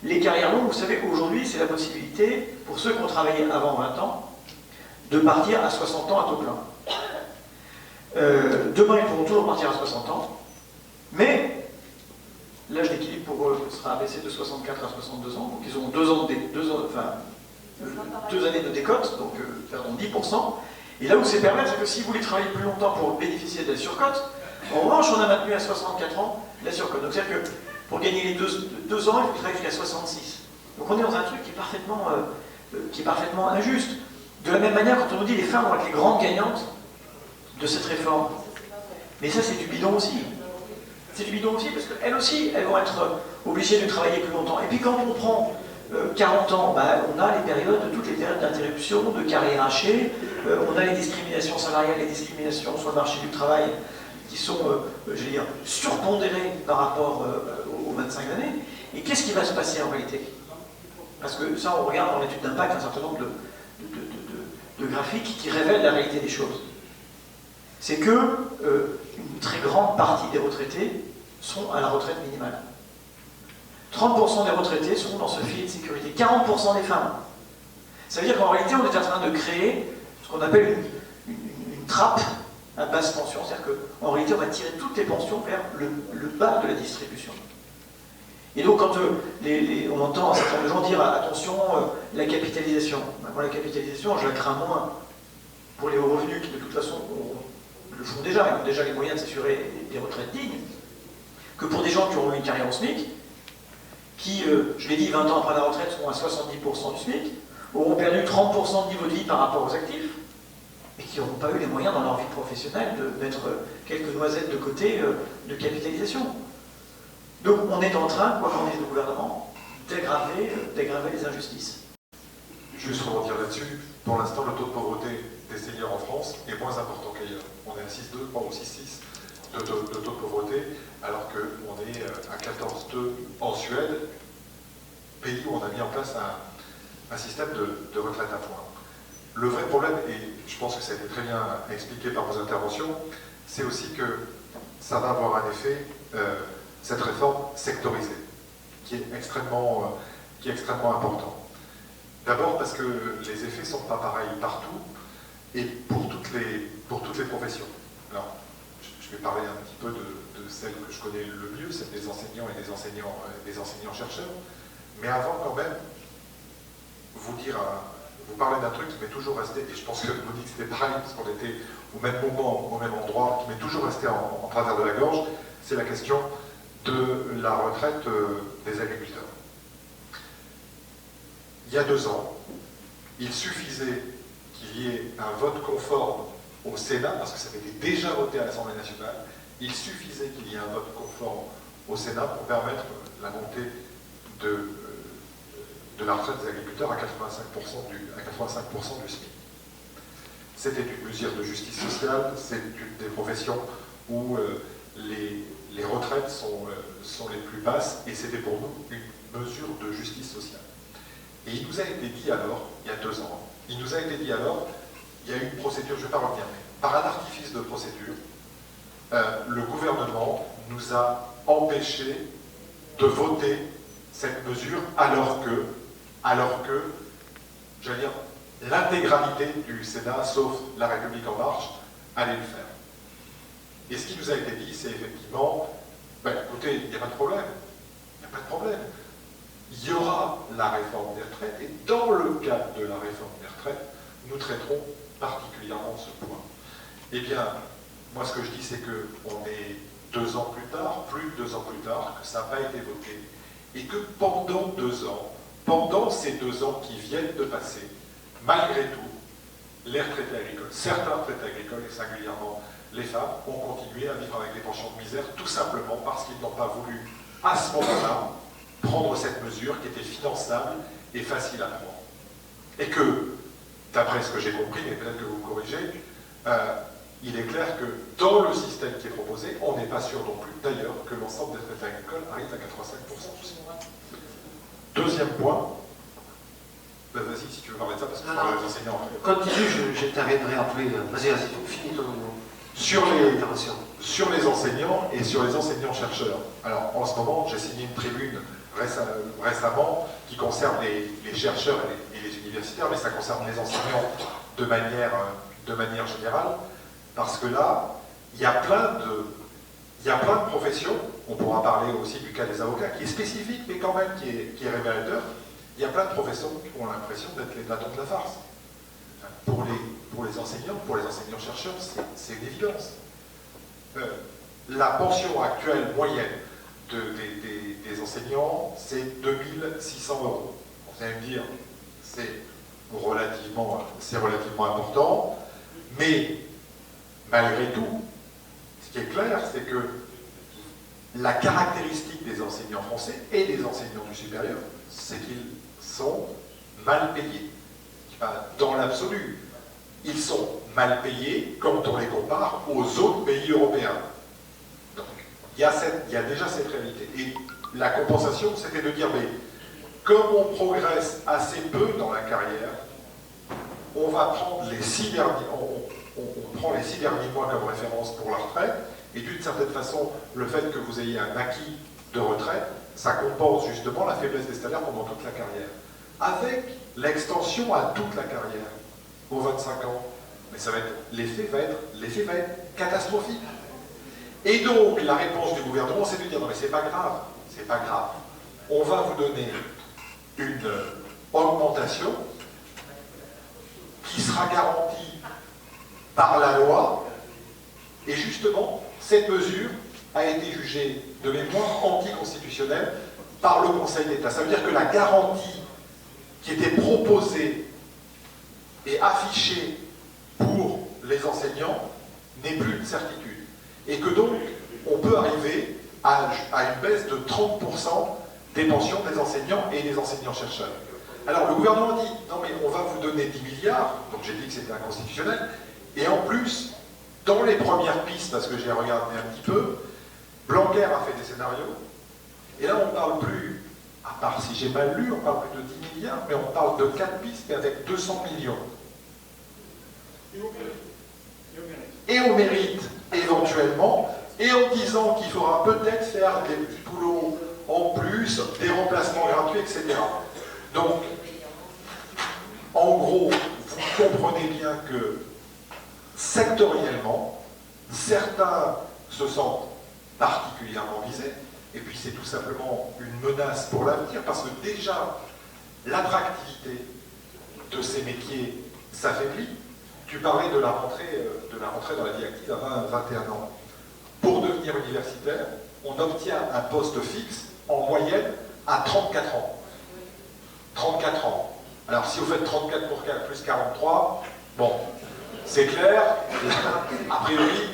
Les carrières longues, vous savez, aujourd'hui, c'est la possibilité, pour ceux qui ont travaillé avant 20 ans, de partir à 60 ans à taux plein. Demain, ils pourront toujours partir à 60 ans, mais l'âge d'équilibre pour eux sera abaissé de 64 à 62 ans, donc ils auront 2 années de décote, donc perdront 10%. Et là où c'est permis, c'est que si vous voulez travailler plus longtemps pour bénéficier de la surcote, en revanche, on a maintenu à 64 ans la surcote. Donc c'est-à-dire que pour gagner les 2 ans, il faut travailler jusqu'à 66. Donc on est dans un truc qui est parfaitement injuste. De la même manière, quand on nous dit les femmes vont être les grandes gagnantes de cette réforme, mais ça c'est du bidon aussi. C'est du bidon aussi parce qu'elles aussi, elles vont être obligées de travailler plus longtemps. Et puis quand on prend 40 ans, on a toutes les périodes d'interruption, de carrière hachée, on a les discriminations salariales, les discriminations sur le marché du travail qui sont, surpondérées par rapport aux 25 années. Et qu'est-ce qui va se passer en réalité? Parce que ça, on regarde dans l'étude d'impact un certain nombre de graphiques qui révèlent la réalité des choses. C'est que une très grande partie des retraités sont à la retraite minimale. 30% des retraités sont dans ce filet de sécurité. 40% des femmes. Ça veut dire qu'en réalité, on est en train de créer ce qu'on appelle une trappe à basse pension. C'est-à-dire qu'en réalité, on va tirer toutes les pensions vers le bas de la distribution. Et donc, quand on entend un certain nombre de gens dire attention, la capitalisation. Moi, la capitalisation, je la crains moins pour les hauts revenus qui, de toute façon, le font déjà, ils ont déjà les moyens de s'assurer des retraites dignes, que pour des gens qui auront une carrière au SMIC, qui, je l'ai dit, 20 ans après la retraite, seront à 70% du SMIC, auront perdu 30% de niveau de vie par rapport aux actifs, et qui n'auront pas eu les moyens dans leur vie professionnelle de mettre quelques noisettes de côté de capitalisation. Donc on est en train, quoi qu'on ait au gouvernement, d'aggraver les injustices. Juste pour dire là-dessus, pour l'instant, le taux de pauvreté des seniors en France est moins important qu'ailleurs. On est à 6,2, pas au 6,6. de taux de pauvreté, alors qu'on est à 14,2 en Suède, pays où on a mis en place un système de retraite à points. Le vrai problème, et je pense que ça a été très bien expliqué par vos interventions, c'est aussi que ça va avoir un effet, cette réforme sectorisée, qui est extrêmement important. D'abord parce que les effets ne sont pas pareils partout et pour toutes les professions. Alors, je vais parler un petit peu de celle que je connais le mieux, celle des enseignants et des enseignants-chercheurs. Mais avant, quand même, vous parler d'un truc qui m'est toujours resté, et je pense que vous dites que c'était pareil, parce qu'on était au même moment, au même endroit, qui m'est toujours resté en travers de la gorge, c'est la question de la retraite des agriculteurs. Il y a 2 ans, il suffisait qu'il y ait un vote conforme au Sénat, parce que ça avait été déjà voté à l'Assemblée nationale, il suffisait qu'il y ait un vote conforme au Sénat pour permettre la montée de la retraite des agriculteurs à 85% du SMIC. C'était une mesure de justice sociale, c'est une des professions où les retraites sont les plus basses, et c'était pour nous une mesure de justice sociale. Et il nous a été dit alors, il y a 2 ans, il nous a été dit alors, il y a eu une procédure, je ne vais pas revenir, mais par un artifice de procédure, le gouvernement nous a empêchés de voter cette mesure alors que, j'allais dire, l'intégralité du Sénat, sauf La République En Marche, allait le faire. Et ce qui nous a été dit, c'est effectivement, écoutez, il n'y a pas de problème, il y aura la réforme des retraites, et dans le cadre de la réforme des retraites, nous traiterons particulièrement ce point. Eh bien, moi ce que je dis, c'est qu'on est 2 ans plus tard, plus de 2 ans plus tard, que ça n'a pas été voté, et que pendant 2 ans, pendant ces 2 ans qui viennent de passer, malgré tout, les retraités agricoles, certains retraités agricoles, et singulièrement les femmes, ont continué à vivre avec des pensions de misère, tout simplement parce qu'ils n'ont pas voulu, à ce moment-là, prendre cette mesure qui était finançable et facile à prendre. Et que, d'après ce que j'ai compris, mais peut-être que vous me corrigez, il est clair que dans le système qui est proposé, on n'est pas sûr non plus, d'ailleurs, que l'ensemble des retraités agricoles arrive à 85%. Deuxième point, vas-y si tu veux parler de ça, parce que c'est les enseignants. Continue, je t'arrêterai après. Vas-y, finis ton intervention. Sur les enseignants et sur les enseignants-chercheurs. Alors, en ce moment, j'ai signé une tribune récemment qui concerne les chercheurs et les universitaires, mais ça concerne les enseignants de manière générale, parce que là, il y a plein de professions, on pourra parler aussi du cas des avocats, qui est spécifique, mais quand même qui est révélateur. Il y a plein de professions qui ont l'impression d'être les bâtons de la farce. Pour les enseignants-chercheurs, c'est une évidence. La pension actuelle moyenne des enseignants, c'est 2600 €. Vous allez me dire, c'est relativement important, mais malgré tout, ce qui est clair, c'est que la caractéristique des enseignants français et des enseignants du supérieur, c'est qu'ils sont mal payés. Dans l'absolu, ils sont mal payés quand on les compare aux autres pays européens. Donc, il y a déjà cette réalité. Et la compensation, c'était de dire, mais comme on progresse assez peu dans la carrière, on va prendre les 6 derniers, on prend les 6 derniers mois comme référence pour la retraite, et d'une certaine façon, le fait que vous ayez un acquis de retraite, ça compense justement la faiblesse des salaires pendant toute la carrière. Avec l'extension à toute la carrière, aux 25 ans, mais l'effet va être catastrophique. Et donc, la réponse du gouvernement, c'est de dire, non mais c'est pas grave, on va vous donner une augmentation qui sera garantie par la loi, et justement, cette mesure a été jugée de mémoire anticonstitutionnelle par le Conseil d'État. Ça veut dire que la garantie qui était proposée et affichée pour les enseignants n'est plus une certitude. Et que donc, on peut arriver à une baisse de 30% des pensions des enseignants et des enseignants-chercheurs. Alors le gouvernement dit, non mais on va vous donner 10 milliards, donc j'ai dit que c'était inconstitutionnel, et en plus, dans les premières pistes, parce que j'ai regardé un petit peu, Blanquer a fait des scénarios, et là on ne parle plus, à part si j'ai mal lu, on parle plus de 10 milliards, mais on parle de 4 pistes, mais avec 200 millions. Et au mérite, éventuellement, et en disant qu'il faudra peut-être faire des petits boulots en plus, des remplacements gratuits, etc. Donc, en gros, vous comprenez bien que sectoriellement, certains se sentent particulièrement visés, et puis c'est tout simplement une menace pour l'avenir, parce que déjà, l'attractivité de ces métiers s'affaiblit. Tu parlais de la rentrée dans la vie active à 20-21 ans. Pour devenir universitaire, on obtient un poste fixe en moyenne à 34 ans. 34 ans. Alors si vous faites 34 pour 4 plus 43, bon, c'est clair, a priori,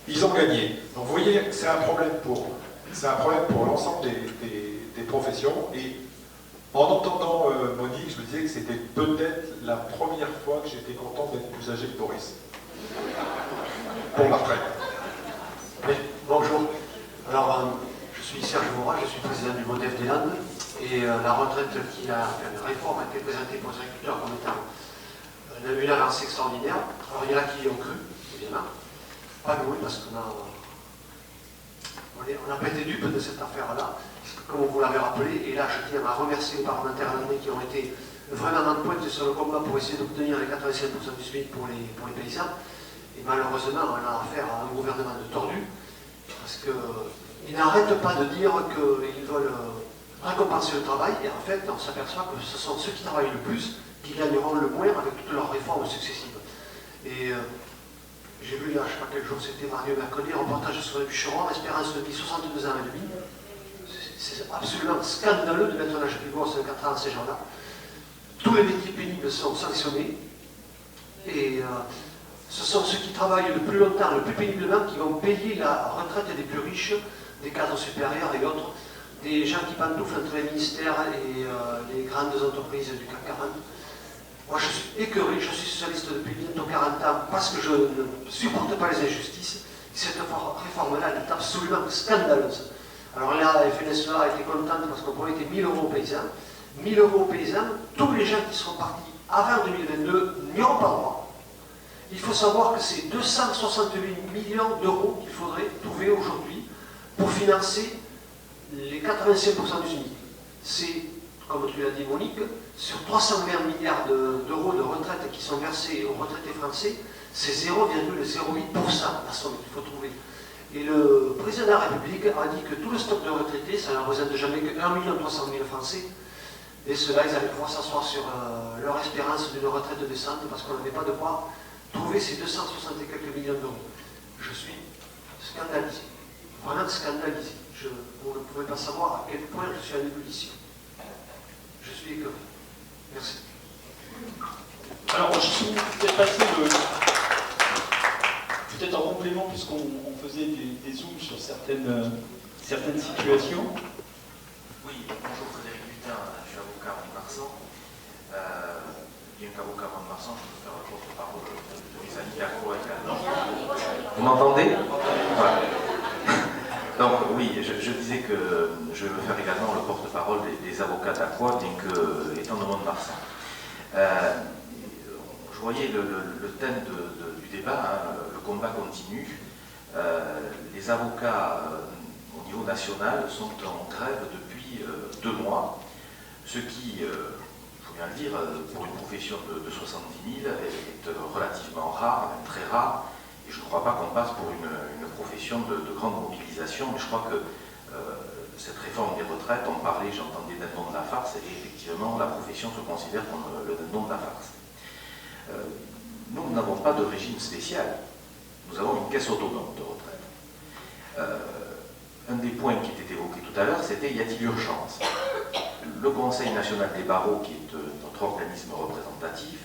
ils ont gagné. Donc vous voyez, c'est un problème pour l'ensemble des professions. Et en entendant Monique, je me disais que c'était peut-être la première fois que j'étais content d'être plus âgé que Boris. Pour la retraite. Oui, bonjour. Alors, je suis Serge Moura, je suis président du MODEF des Landes, et la retraite la réforme a été présentée pour les agriculteurs comme étant une avance extraordinaire. Alors, il y en a qui y ont cru, évidemment. Pas nous, parce qu'on n'a pas été dupes de cette affaire-là, comme vous l'avez rappelé, et là, je tiens à remercier les parlementaires landais qui ont été vraiment en pointe sur le combat pour essayer d'obtenir les 85% du SMIC pour les paysans. Et malheureusement, on a affaire à un gouvernement de tordu, parce qu'ils n'arrêtent pas de dire qu'ils veulent récompenser le travail, et en fait, on s'aperçoit que ce sont ceux qui travaillent le plus qui gagneront le moins avec toutes leurs réformes successives. Et j'ai vu, là, je ne sais pas quel jour c'était, mardi ou mercredi, un reportage sur les bûcherons, espérance de vie 62 ans et demi. C'est absolument scandaleux de mettre un âge pivot à 54 ans à ces gens-là. Tous les métiers pénibles sont sanctionnés, et ce sont ceux qui travaillent le plus longtemps, le plus péniblement, qui vont payer la retraite des plus riches, des cadres supérieurs et autres, des gens qui pantouflent entre les ministères et les grandes entreprises du CAC 40. Moi, je suis écœuré, je suis socialiste depuis bientôt 40 ans parce que je ne supporte pas les injustices. Cette réforme-là, elle est absolument scandaleuse. Alors là, la FNSEA a été contente parce qu'on promettait 1 000 € aux paysans. 1 000 € aux paysans, tous les gens qui seront partis avant 2022 n'y auront pas droit. Il faut savoir que c'est 268 millions d'euros qu'il faudrait trouver aujourd'hui pour financer les 85% du SMIC. C'est, comme tu l'as dit Monique, sur 320 milliards d'euros de retraite qui sont versés aux retraités français, c'est 0,08% la somme qu'il faut trouver. Et le président de la République a dit que tout le stock de retraités, ça ne représente jamais que 1 300 000 Français. Et ceux-là, ils allaient pouvoir s'asseoir sur leur espérance d'une retraite décente parce qu'on n'avait pas de quoi trouver ces 260 et quelques millions d'euros. Je suis scandalisé, vraiment scandalisé. Vous ne pouvez pas savoir à quel point je suis en ébullition. Je suis écœuré. Merci. Alors, je suis peut-être passé peut-être en complément, puisqu'on faisait des zooms sur certaines situations. Oui, bonjour Frédéric Butin, je suis avocat à Mont-de-Marsan. Bien qu'avocat à Mont-de-Marsan, je peux faire le porte-parole de mes amis d'Aqua également. Vous m'entendez? Voilà. Donc oui, je disais que je vais me faire également le porte-parole des avocats d'Aqua, bien que étant de Mont-de-Marsan. Je voyais le thème du débat, hein, le combat continue. Les avocats au niveau national sont en grève depuis 2 mois, ce qui, il faut bien le dire, pour une profession de 70 000 est relativement rare, même très rare. Et je ne crois pas qu'on passe pour une profession de grande mobilisation, mais je crois que cette réforme des retraites, on parlait, j'entendais dindon de la farce, et effectivement la profession se considère comme le dindon de la farce. Nous n'avons pas de régime spécial, nous avons une caisse autonome de retraite. Un des points qui était évoqué tout à l'heure, c'était y a-t-il urgence? Le Conseil national des barreaux, qui est notre organisme représentatif,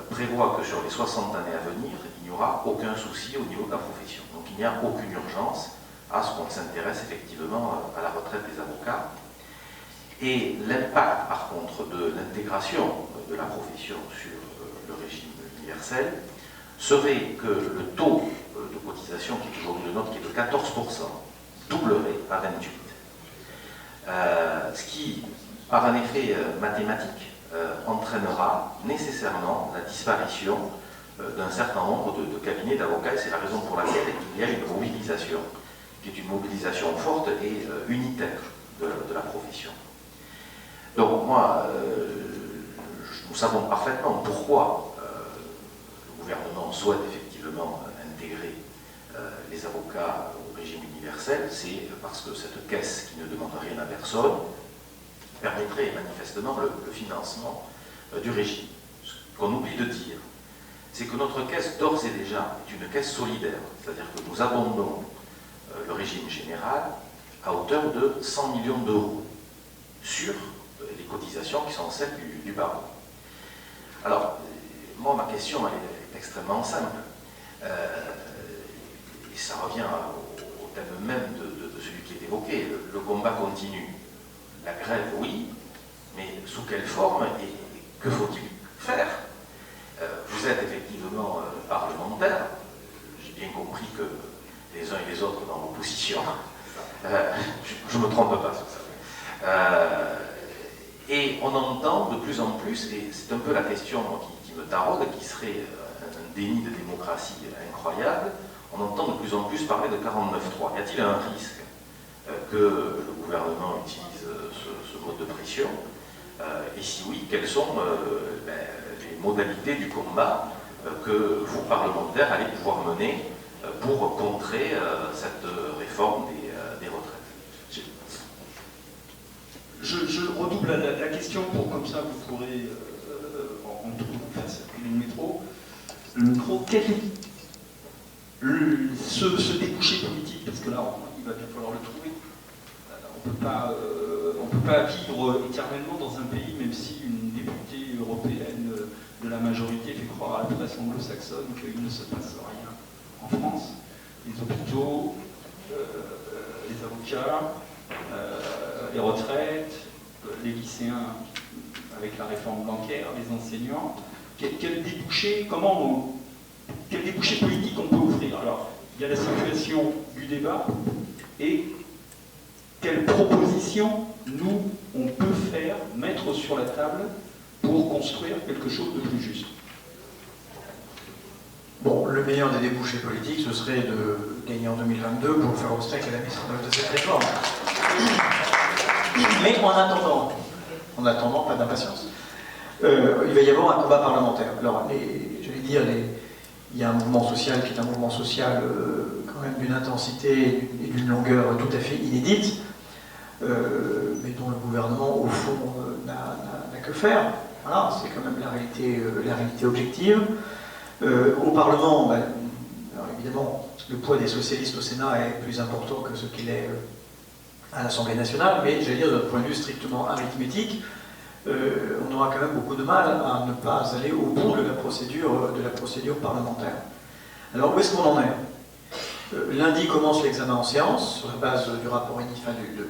prévoit que sur les 60 années à venir, il n'y aura aucun souci au niveau de la profession. Donc il n'y a aucune urgence à ce qu'on s'intéresse effectivement à la retraite des avocats. Et l'impact, par contre, de l'intégration de la profession sur le régime universel serait que le taux de cotisation qui est aujourd'hui le nôtre, qui est de 14%, doublerait à 28. Ce qui, par un effet mathématique, entraînera nécessairement la disparition d'un certain nombre de cabinets d'avocats, et c'est la raison pour laquelle il y a une mobilisation, qui est une mobilisation forte et unitaire de la profession. Donc moi, nous savons parfaitement pourquoi le gouvernement souhaite effectivement intégrer les avocats au régime universel, c'est parce que cette caisse qui ne demande rien à personne permettrait manifestement le financement du régime. Ce qu'on oublie de dire, c'est que notre caisse d'ores et déjà est une caisse solidaire, c'est-à-dire que nous abondons le régime général à hauteur de 100 millions d'euros sur les cotisations qui sont celles du barreau. Alors, moi, ma question elle est extrêmement simple. Et ça revient au thème même de celui qui est évoqué. Le combat continue. La grève, oui, mais sous quelle forme et que faut-il faire? Vous êtes effectivement parlementaire. J'ai bien compris que les uns et les autres dans l'opposition. Je ne me trompe pas sur ça. Et on entend de plus en plus, et c'est un peu la question qui me taraude, qui serait un déni de démocratie incroyable, on entend de plus en plus parler de 49.3. Y a-t-il un risque que le gouvernement utilise ce mode de pression? Et si oui, quelles sont les modalités du combat que vous, parlementaires, allez pouvoir mener pour contrer cette réforme des retraites? Je redouble la question pour comme ça vous pourrez en tout face le métro. Quel est ce débouché politique, parce que là il va bien falloir le trouver. On peut pas vivre éternellement dans un pays, même si une députée européenne de la majorité fait croire à la presse anglo-saxonne qu'il ne se passe rien en France. Les hôpitaux, les avocats, les retraites, les lycéens avec la réforme bancaire, les enseignants. Quel débouché politique on peut offrir? Alors, il y a la situation du débat et quelles propositions nous, on peut faire, mettre sur la table pour construire quelque chose de plus juste. Bon, le meilleur des débouchés politiques, ce serait de gagner en 2022 pour faire obstacle à la mise en œuvre de cette réforme. Mais en attendant, pas d'impatience. Il va y avoir un combat parlementaire. Alors, je vais dire, il y a un mouvement social qui est un mouvement social quand même d'une intensité et d'une longueur tout à fait inédite, mais dont le gouvernement, au fond, n'a que faire. Voilà, c'est quand même la réalité objective. Au Parlement, alors évidemment, le poids des socialistes au Sénat est plus important que ce qu'il est à l'Assemblée nationale, mais j'allais dire d'un point de vue strictement arithmétique, on aura quand même beaucoup de mal à ne pas aller au bout de la procédure parlementaire. Alors où est-ce qu'on en est? Lundi commence l'examen en séance, sur la base du rapport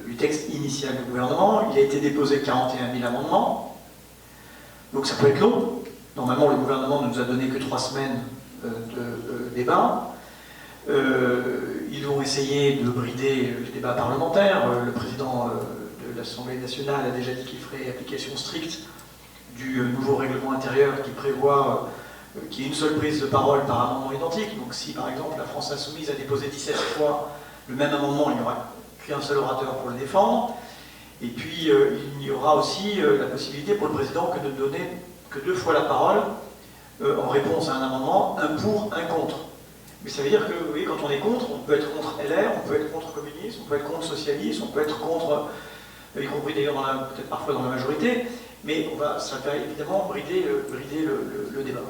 du texte initial du gouvernement. Il a été déposé 41 000 amendements, donc ça peut être long. Normalement, le gouvernement ne nous a donné que 3 semaines de débat. Ils vont essayer de brider le débat parlementaire. Le président de l'Assemblée nationale a déjà dit qu'il ferait application stricte du nouveau règlement intérieur qui prévoit qu'il y ait une seule prise de parole par amendement identique. Donc si par exemple la France Insoumise a déposé 17 fois le même amendement, il n'y aura qu'un seul orateur pour le défendre. Et puis il y aura aussi la possibilité pour le président que de donner que 2 fois la parole en réponse à un amendement, un pour, un contre. Mais ça veut dire que, vous voyez, quand on est contre, on peut être contre LR, on peut être contre communiste, on peut être contre socialiste, on peut être contre, y compris d'ailleurs peut-être parfois dans la majorité, mais ça va évidemment brider le débat.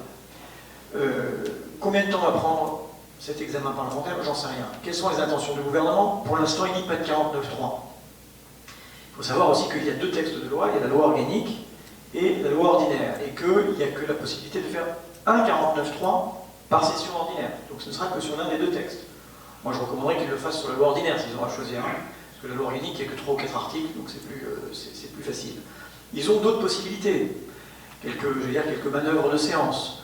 Combien de temps va prendre cet examen parlementaire? J'en sais rien. Quelles sont les intentions du gouvernement? Pour l'instant, il n'y a pas de 49.3. Il faut savoir aussi qu'il y a 2 textes de loi, il y a la loi organique et la loi ordinaire, et qu'il n'y a que la possibilité de faire un 49.3 par session ordinaire. Donc ce ne sera que sur l'un des 2 textes. Moi je recommanderais qu'ils le fassent sur la loi ordinaire s'ils ont à choisir un, parce que la loi organique il n'y a que 3 ou 4 articles, donc c'est plus facile. Ils ont d'autres possibilités, quelques manœuvres de séance.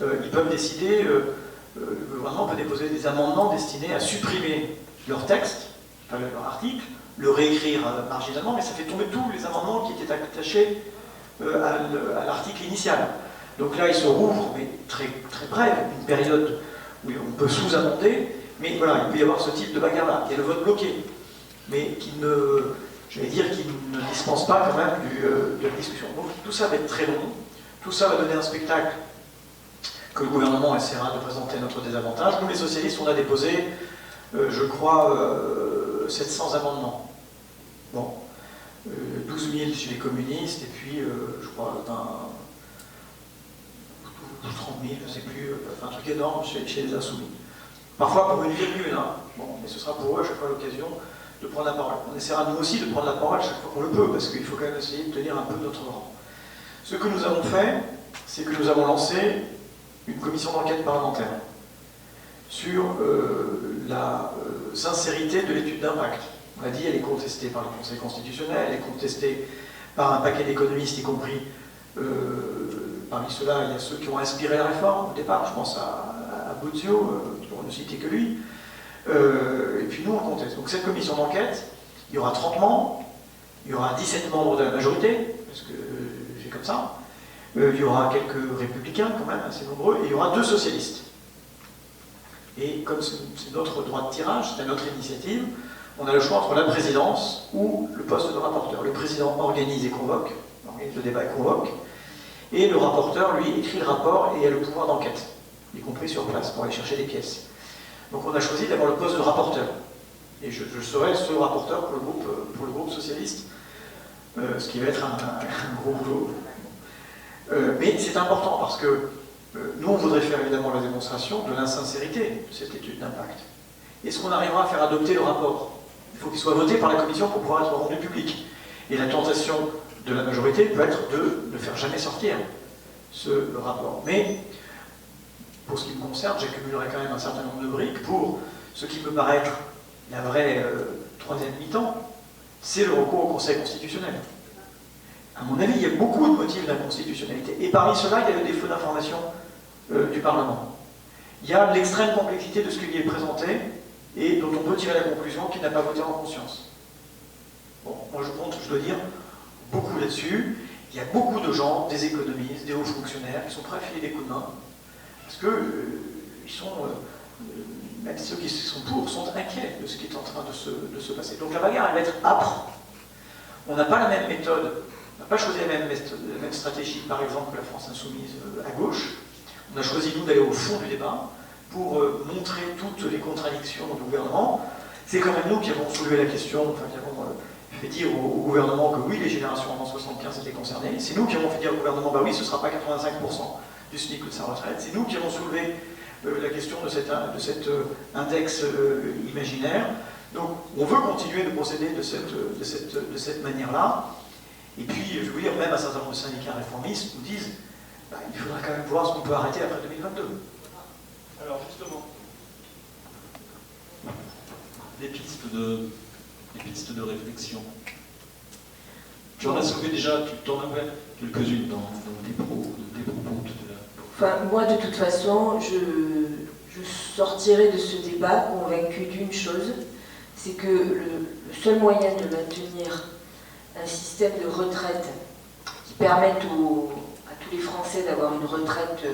ils peuvent décider, le gouvernement peut déposer des amendements destinés à supprimer leur texte, enfin leur article, le réécrire marginalement, mais ça fait tomber tous les amendements qui étaient attachés à l'article initial. Donc là, il se rouvre, mais très, très brève, une période où on peut sous-amender, mais voilà, il peut y avoir ce type de bagarre-là. Il y a le vote bloqué, mais qui ne, j'allais dire, qui ne dispense pas quand même de la discussion. Donc tout ça va être très long, tout ça va donner un spectacle que le gouvernement essaiera de présenter à notre désavantage. Nous, les socialistes, on a déposé, je crois, 700 amendements. Bon, 12 000 chez les communistes, et puis, je crois, 30 000, je ne sais plus, enfin, un truc énorme chez les Insoumis. Parfois pour une virgule, hein. Bon, mais ce sera pour eux à chaque fois l'occasion de prendre la parole. On essaiera nous aussi de prendre la parole chaque fois qu'on le peut, parce qu'il faut quand même essayer de tenir un peu notre rang. Ce que nous avons fait, c'est que nous avons lancé une commission d'enquête parlementaire sur la sincérité de l'étude d'impact. On l'a dit, elle est contestée par le Conseil constitutionnel, elle est contestée par un paquet d'économistes, y compris parmi ceux-là, il y a ceux qui ont inspiré la réforme au départ, je pense à Buzio, pour ne citer que lui, et puis nous on conteste. Donc cette commission d'enquête, il y aura 30 membres, il y aura 17 membres de la majorité, parce que j'ai comme ça, il y aura quelques républicains quand même, assez nombreux, et il y aura 2 socialistes. Et comme c'est notre droit de tirage, c'est à notre initiative, on a le choix entre la présidence ou le poste de rapporteur. Le président organise et convoque, organise le débat et convoque, et le rapporteur, lui, écrit le rapport et a le pouvoir d'enquête, y compris sur place, pour aller chercher des pièces. Donc on a choisi d'avoir le poste de rapporteur. Et je serai ce rapporteur pour le groupe socialiste, ce qui va être un gros boulot. Mais c'est important parce que nous, on voudrait faire évidemment la démonstration de l'insincérité de cette étude d'impact. Est-ce qu'on arrivera à faire adopter le rapport? Il faut qu'il soit voté par la Commission pour pouvoir être rendu public. Et la tentation de la majorité peut être de ne faire jamais sortir ce rapport. Mais, pour ce qui me concerne, j'accumulerai quand même un certain nombre de briques pour ce qui peut paraître la vraie troisième mi-temps, c'est le recours au Conseil constitutionnel. À mon avis, il y a beaucoup de motifs d'inconstitutionnalité. Et parmi ceux-là, il y a le défaut d'information du Parlement. Il y a l'extrême complexité de ce qui lui est présenté et dont on peut tirer la conclusion qu'il n'a pas voté en conscience. Bon, moi je compte, je dois dire, beaucoup là-dessus. Il y a beaucoup de gens, des économistes, des hauts fonctionnaires, qui sont prêts à filer des coups de main. Parce que ils sont, même ceux qui sont pour, sont inquiets de ce qui est en train de se passer. Donc la bagarre, elle va être âpre. On n'a pas la même méthode, on n'a pas choisi la même stratégie, par exemple, que la France Insoumise à gauche. On a choisi, nous, d'aller au fond du débat pour montrer toutes les contradictions du gouvernement. C'est quand même nous qui avons soulevé la question, enfin, qui avons fait dire au gouvernement que oui, les générations avant 75 étaient concernées. C'est nous qui avons fait dire au gouvernement, bah oui, ce ne sera pas 85% du SMIC ou de sa retraite. C'est nous qui avons soulevé la question de cet index imaginaire. Donc, on veut continuer de procéder de cette manière-là. Et puis, je veux dire, même un certain nombre de syndicats réformistes nous disent bah, il faudra quand même voir ce qu'on peut arrêter après 2022. Alors, justement, des pistes de réflexion. Tu en as soulevé déjà, tu t'en as quelques-unes dans tes propos tout à l'heure. Enfin, moi, de toute façon, je sortirai de ce débat convaincu d'une chose, c'est que le seul moyen de maintenir un système de retraite qui permette à tous les Français d'avoir une retraite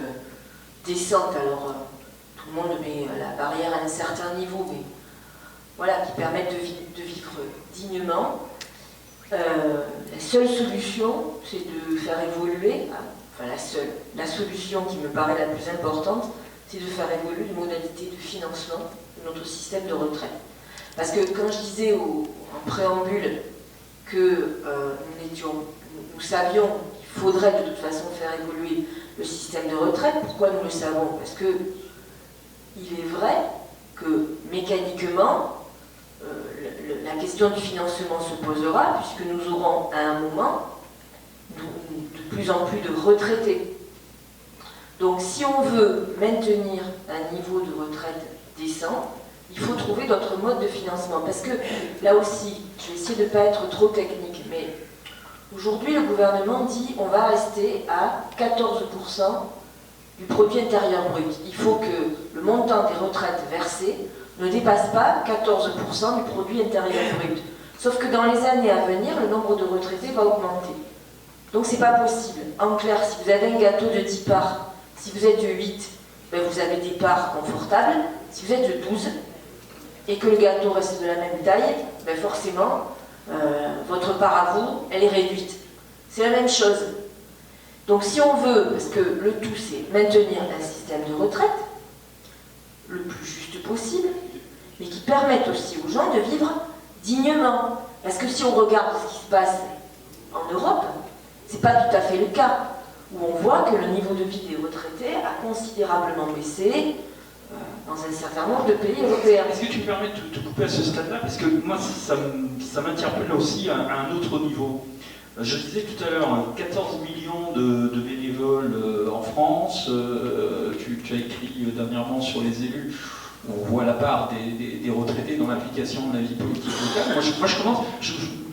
décente, alors tout le monde met la barrière à un certain niveau, mais voilà, qui permette de vivre dignement. La seule solution, c'est de faire évoluer, enfin la solution qui me paraît la plus importante, c'est de faire évoluer les modalités de financement de notre système de retraite. Parce que quand je disais en préambule que nous savions qu'il faudrait de toute façon faire évoluer le système de retraite, pourquoi nous le savons? Parce que il est vrai que mécaniquement, la question du financement se posera, puisque nous aurons à un moment de plus en plus de retraités. Donc si on veut maintenir un niveau de retraite décent, il faut trouver d'autres modes de financement. Parce que là aussi, je vais essayer de ne pas être trop technique, mais aujourd'hui le gouvernement dit on va rester à 14% du produit intérieur brut. Il faut que le montant des retraites versées ne dépasse pas 14% du produit intérieur brut. Sauf que dans les années à venir, le nombre de retraités va augmenter. Donc c'est pas possible. En clair, si vous avez un gâteau de 10 parts, si vous êtes de 8, ben vous avez des parts confortables. Si vous êtes de 12 et que le gâteau reste de la même taille, ben forcément, votre part à vous, elle est réduite. C'est la même chose. Donc si on veut, parce que le tout c'est maintenir un système de retraite le plus juste possible, mais qui permette aussi aux gens de vivre dignement. Parce que si on regarde ce qui se passe en Europe, c'est pas tout à fait le cas, où on voit que le niveau de vie des retraités a considérablement baissé dans un certain nombre de pays européens. Est-ce que tu me permets de te couper à ce stade-là? Parce que moi, ça m'interpelle aussi à un autre niveau. Je disais tout à l'heure, 14 millions de bénévoles en France. Tu as écrit dernièrement sur les élus. On voit la part des retraités dans l'application de la vie politique locale. Moi, je commence.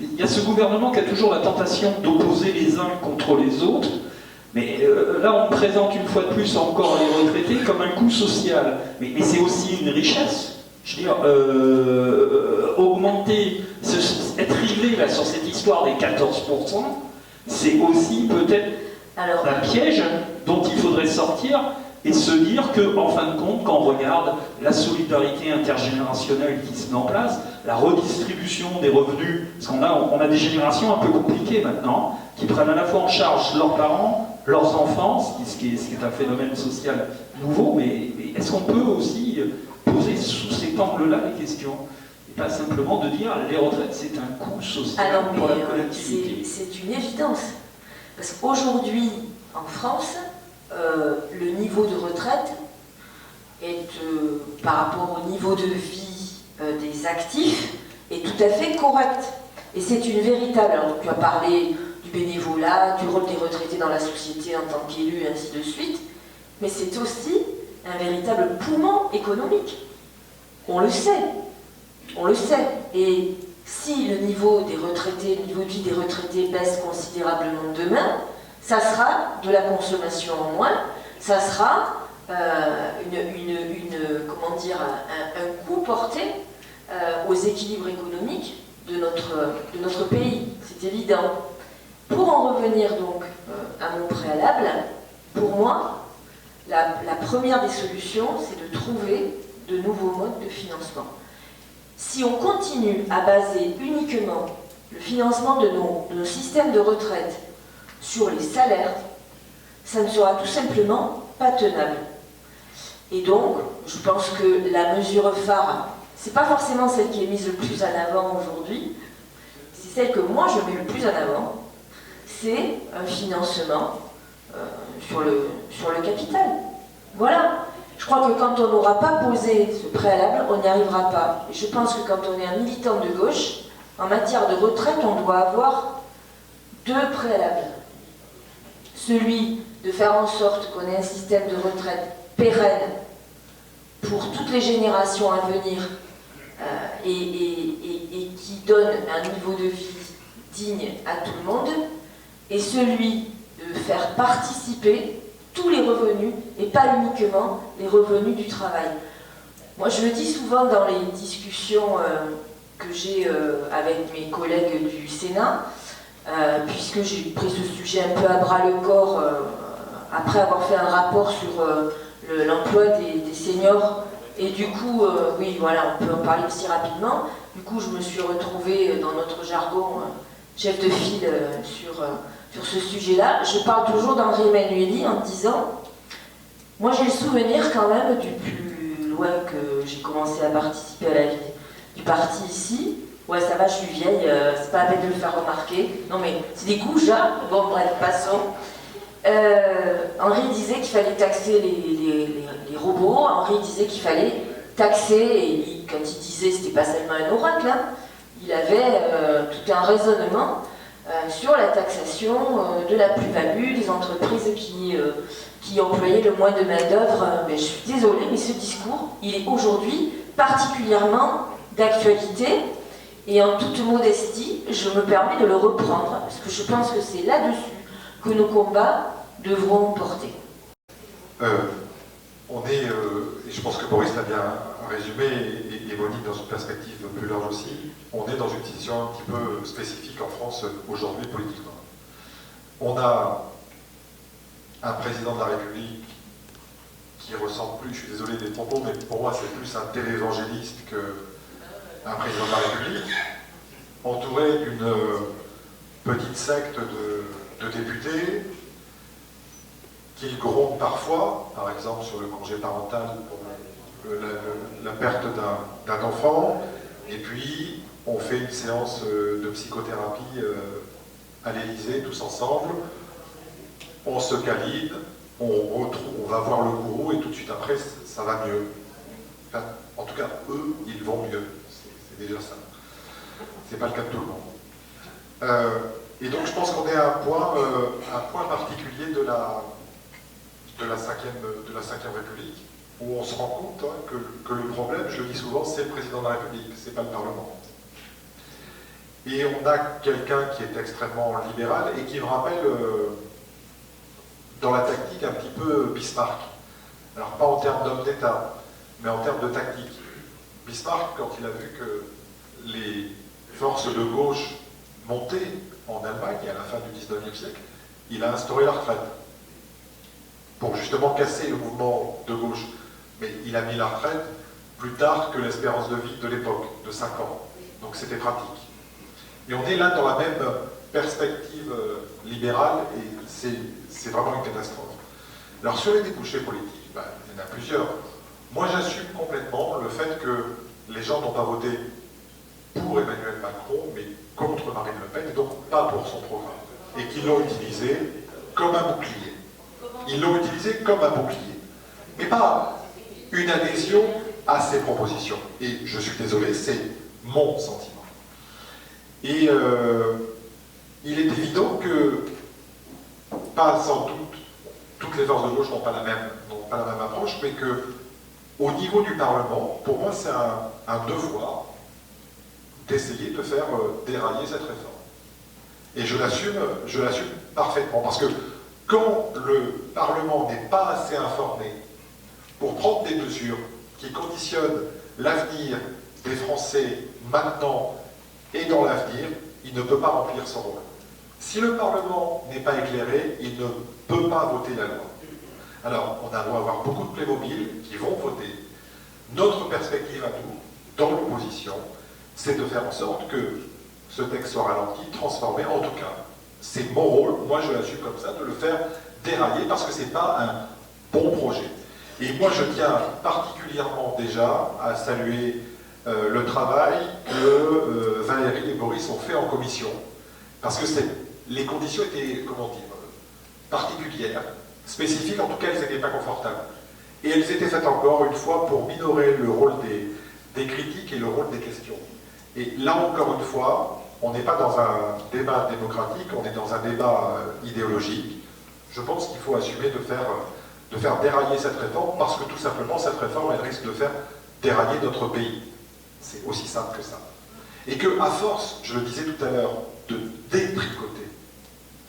Il y a ce gouvernement qui a toujours la tentation d'opposer les uns contre les autres. Mais là, on présente une fois de plus encore les retraités comme un coût social. Mais c'est aussi une richesse. Je veux dire, augmenter, être rivé là, sur cette histoire des 14%, c'est aussi peut-être un piège dont il faudrait sortir et se dire qu'en fin de compte, quand on regarde la solidarité intergénérationnelle qui se met en place, la redistribution des revenus, parce qu'on a des générations un peu compliquées maintenant, qui prennent à la fois en charge leurs parents, leurs enfants, ce qui est un phénomène social nouveau, mais est-ce qu'on peut aussi poser sous cet angle-là les questions, et pas simplement de dire les retraites c'est un coût social pour la collectivité. C'est une évidence. Parce qu'aujourd'hui, en France, le niveau de retraite est, par rapport au niveau de vie des actifs, est tout à fait correct. Et c'est une véritable... Alors, tu as parlé du bénévolat, du rôle des retraités dans la société en tant qu'élus, et ainsi de suite, mais c'est aussi un véritable poumon économique. On le sait. On le sait. Et si le niveau des retraités, le niveau de vie des retraités baisse considérablement demain, ça sera de la consommation en moins, ça sera comment dire, un coup porté aux équilibres économiques de notre pays. C'est évident. Pour en revenir donc à mon préalable, pour moi, la première des solutions, c'est de trouver de nouveaux modes de financement. Si on continue à baser uniquement le financement de nos systèmes de retraite sur les salaires, ça ne sera tout simplement pas tenable. Et donc, je pense que la mesure phare, c'est pas forcément celle qui est mise le plus en avant aujourd'hui, c'est celle que moi je mets le plus en avant, c'est un financement sur le capital. Voilà. Je crois que quand on n'aura pas posé ce préalable, on n'y arrivera pas. Et je pense que quand on est un militant de gauche, en matière de retraite, on doit avoir deux préalables. Celui de faire en sorte qu'on ait un système de retraite pérenne pour toutes les générations à venir et qui donne un niveau de vie digne à tout le monde, et celui de faire participer tous les revenus et pas uniquement les revenus du travail. Moi je le dis souvent dans les discussions que j'ai avec mes collègues du Sénat, puisque j'ai pris ce sujet un peu à bras le corps après avoir fait un rapport sur l'emploi des seniors, et du coup, oui voilà, on peut en parler aussi rapidement, du coup je me suis retrouvée dans notre jargon chef de file sur ce sujet-là. Je parle toujours d'André Emmanuelli en disant, moi j'ai le souvenir quand même du plus loin que j'ai commencé à participer à la vie du parti ici. Ouais, ça va, je suis vieille, c'est pas la peine de le faire remarquer. Non mais c'est des coups, hein. Bon bref, passons. Henri disait qu'il fallait taxer les robots, Henri disait qu'il fallait taxer, et quand il disait, c'était pas seulement un oracle, hein, il avait tout un raisonnement sur la taxation de la plus-value des entreprises qui employaient le moins de main-d'œuvre. Mais je suis désolée, mais ce discours, il est aujourd'hui particulièrement d'actualité, et en toute modestie, je me permets de le reprendre, parce que je pense que c'est là-dessus que nos combats devront porter. résumé et Monique dans une perspective plus large aussi, on est dans une situation un petit peu spécifique en France aujourd'hui politiquement. On a un président de la République qui ressemble plus, je suis désolé des propos, mais pour moi c'est plus un télévangéliste qu'un président de la République, entouré d'une petite secte de députés qui gronde parfois, par exemple sur le congé parental pour la perte d'un enfant, et puis on fait une séance de psychothérapie à l'Élysée tous ensemble, on se câline, on va voir le gourou et tout de suite après ça va mieux. Enfin, en tout cas, eux, ils vont mieux, c'est déjà ça. C'est pas le cas de tout le monde. Et donc je pense qu'on est à un point particulier de la Cinquième République, où on se rend compte que le problème, je le dis souvent, c'est le président de la République, c'est pas le Parlement. Et on a quelqu'un qui est extrêmement libéral et qui me rappelle dans la tactique un petit peu Bismarck. Alors pas en termes d'homme d'État, mais en termes de tactique. Bismarck, quand il a vu que les forces de gauche montaient en Allemagne à la fin du XIXe siècle, il a instauré la retraite pour justement casser le mouvement de gauche. Mais il a mis la retraite plus tard que l'espérance de vie de l'époque, de 5 ans. Donc c'était pratique. Et on est là dans la même perspective libérale et c'est vraiment une catastrophe. Alors sur les débouchés politiques, il y en a plusieurs. Moi j'assume complètement le fait que les gens n'ont pas voté pour Emmanuel Macron, mais contre Marine Le Pen, et donc pas pour son programme. Et qu'ils l'ont utilisé comme un bouclier. Ils l'ont utilisé comme un bouclier. Mais pas une adhésion à ses propositions. Et je suis désolé, c'est mon sentiment. Et il est évident que, pas sans doute, toutes les forces de gauche n'ont pas la même approche, mais que au niveau du Parlement, pour moi, c'est un devoir d'essayer de faire dérailler cette réforme. Et je l'assume parfaitement, parce que quand le Parlement n'est pas assez informé pour prendre des mesures qui conditionnent l'avenir des Français maintenant et dans l'avenir, il ne peut pas remplir son rôle. Si le Parlement n'est pas éclairé, il ne peut pas voter la loi. Alors, on a beau avoir beaucoup de Playmobil qui vont voter. Notre perspective à nous, dans l'opposition, c'est de faire en sorte que ce texte soit ralenti, transformé, en tout cas. C'est mon rôle, moi je l'assume comme ça, de le faire dérailler parce que ce n'est pas un bon projet. Et moi je tiens particulièrement déjà à saluer le travail que Valérie et Boris ont fait en commission. Parce que les conditions étaient, comment dire, particulières, spécifiques, en tout cas elles n'étaient pas confortables. Et elles étaient faites encore une fois pour minorer le rôle des critiques et le rôle des questions. Et là encore une fois, on n'est pas dans un débat démocratique, on est dans un débat idéologique. Je pense qu'il faut assumer de faire dérailler cette réforme parce que tout simplement cette réforme elle risque de faire dérailler notre pays. C'est aussi simple que ça. Et que à force, je le disais tout à l'heure, de détricoter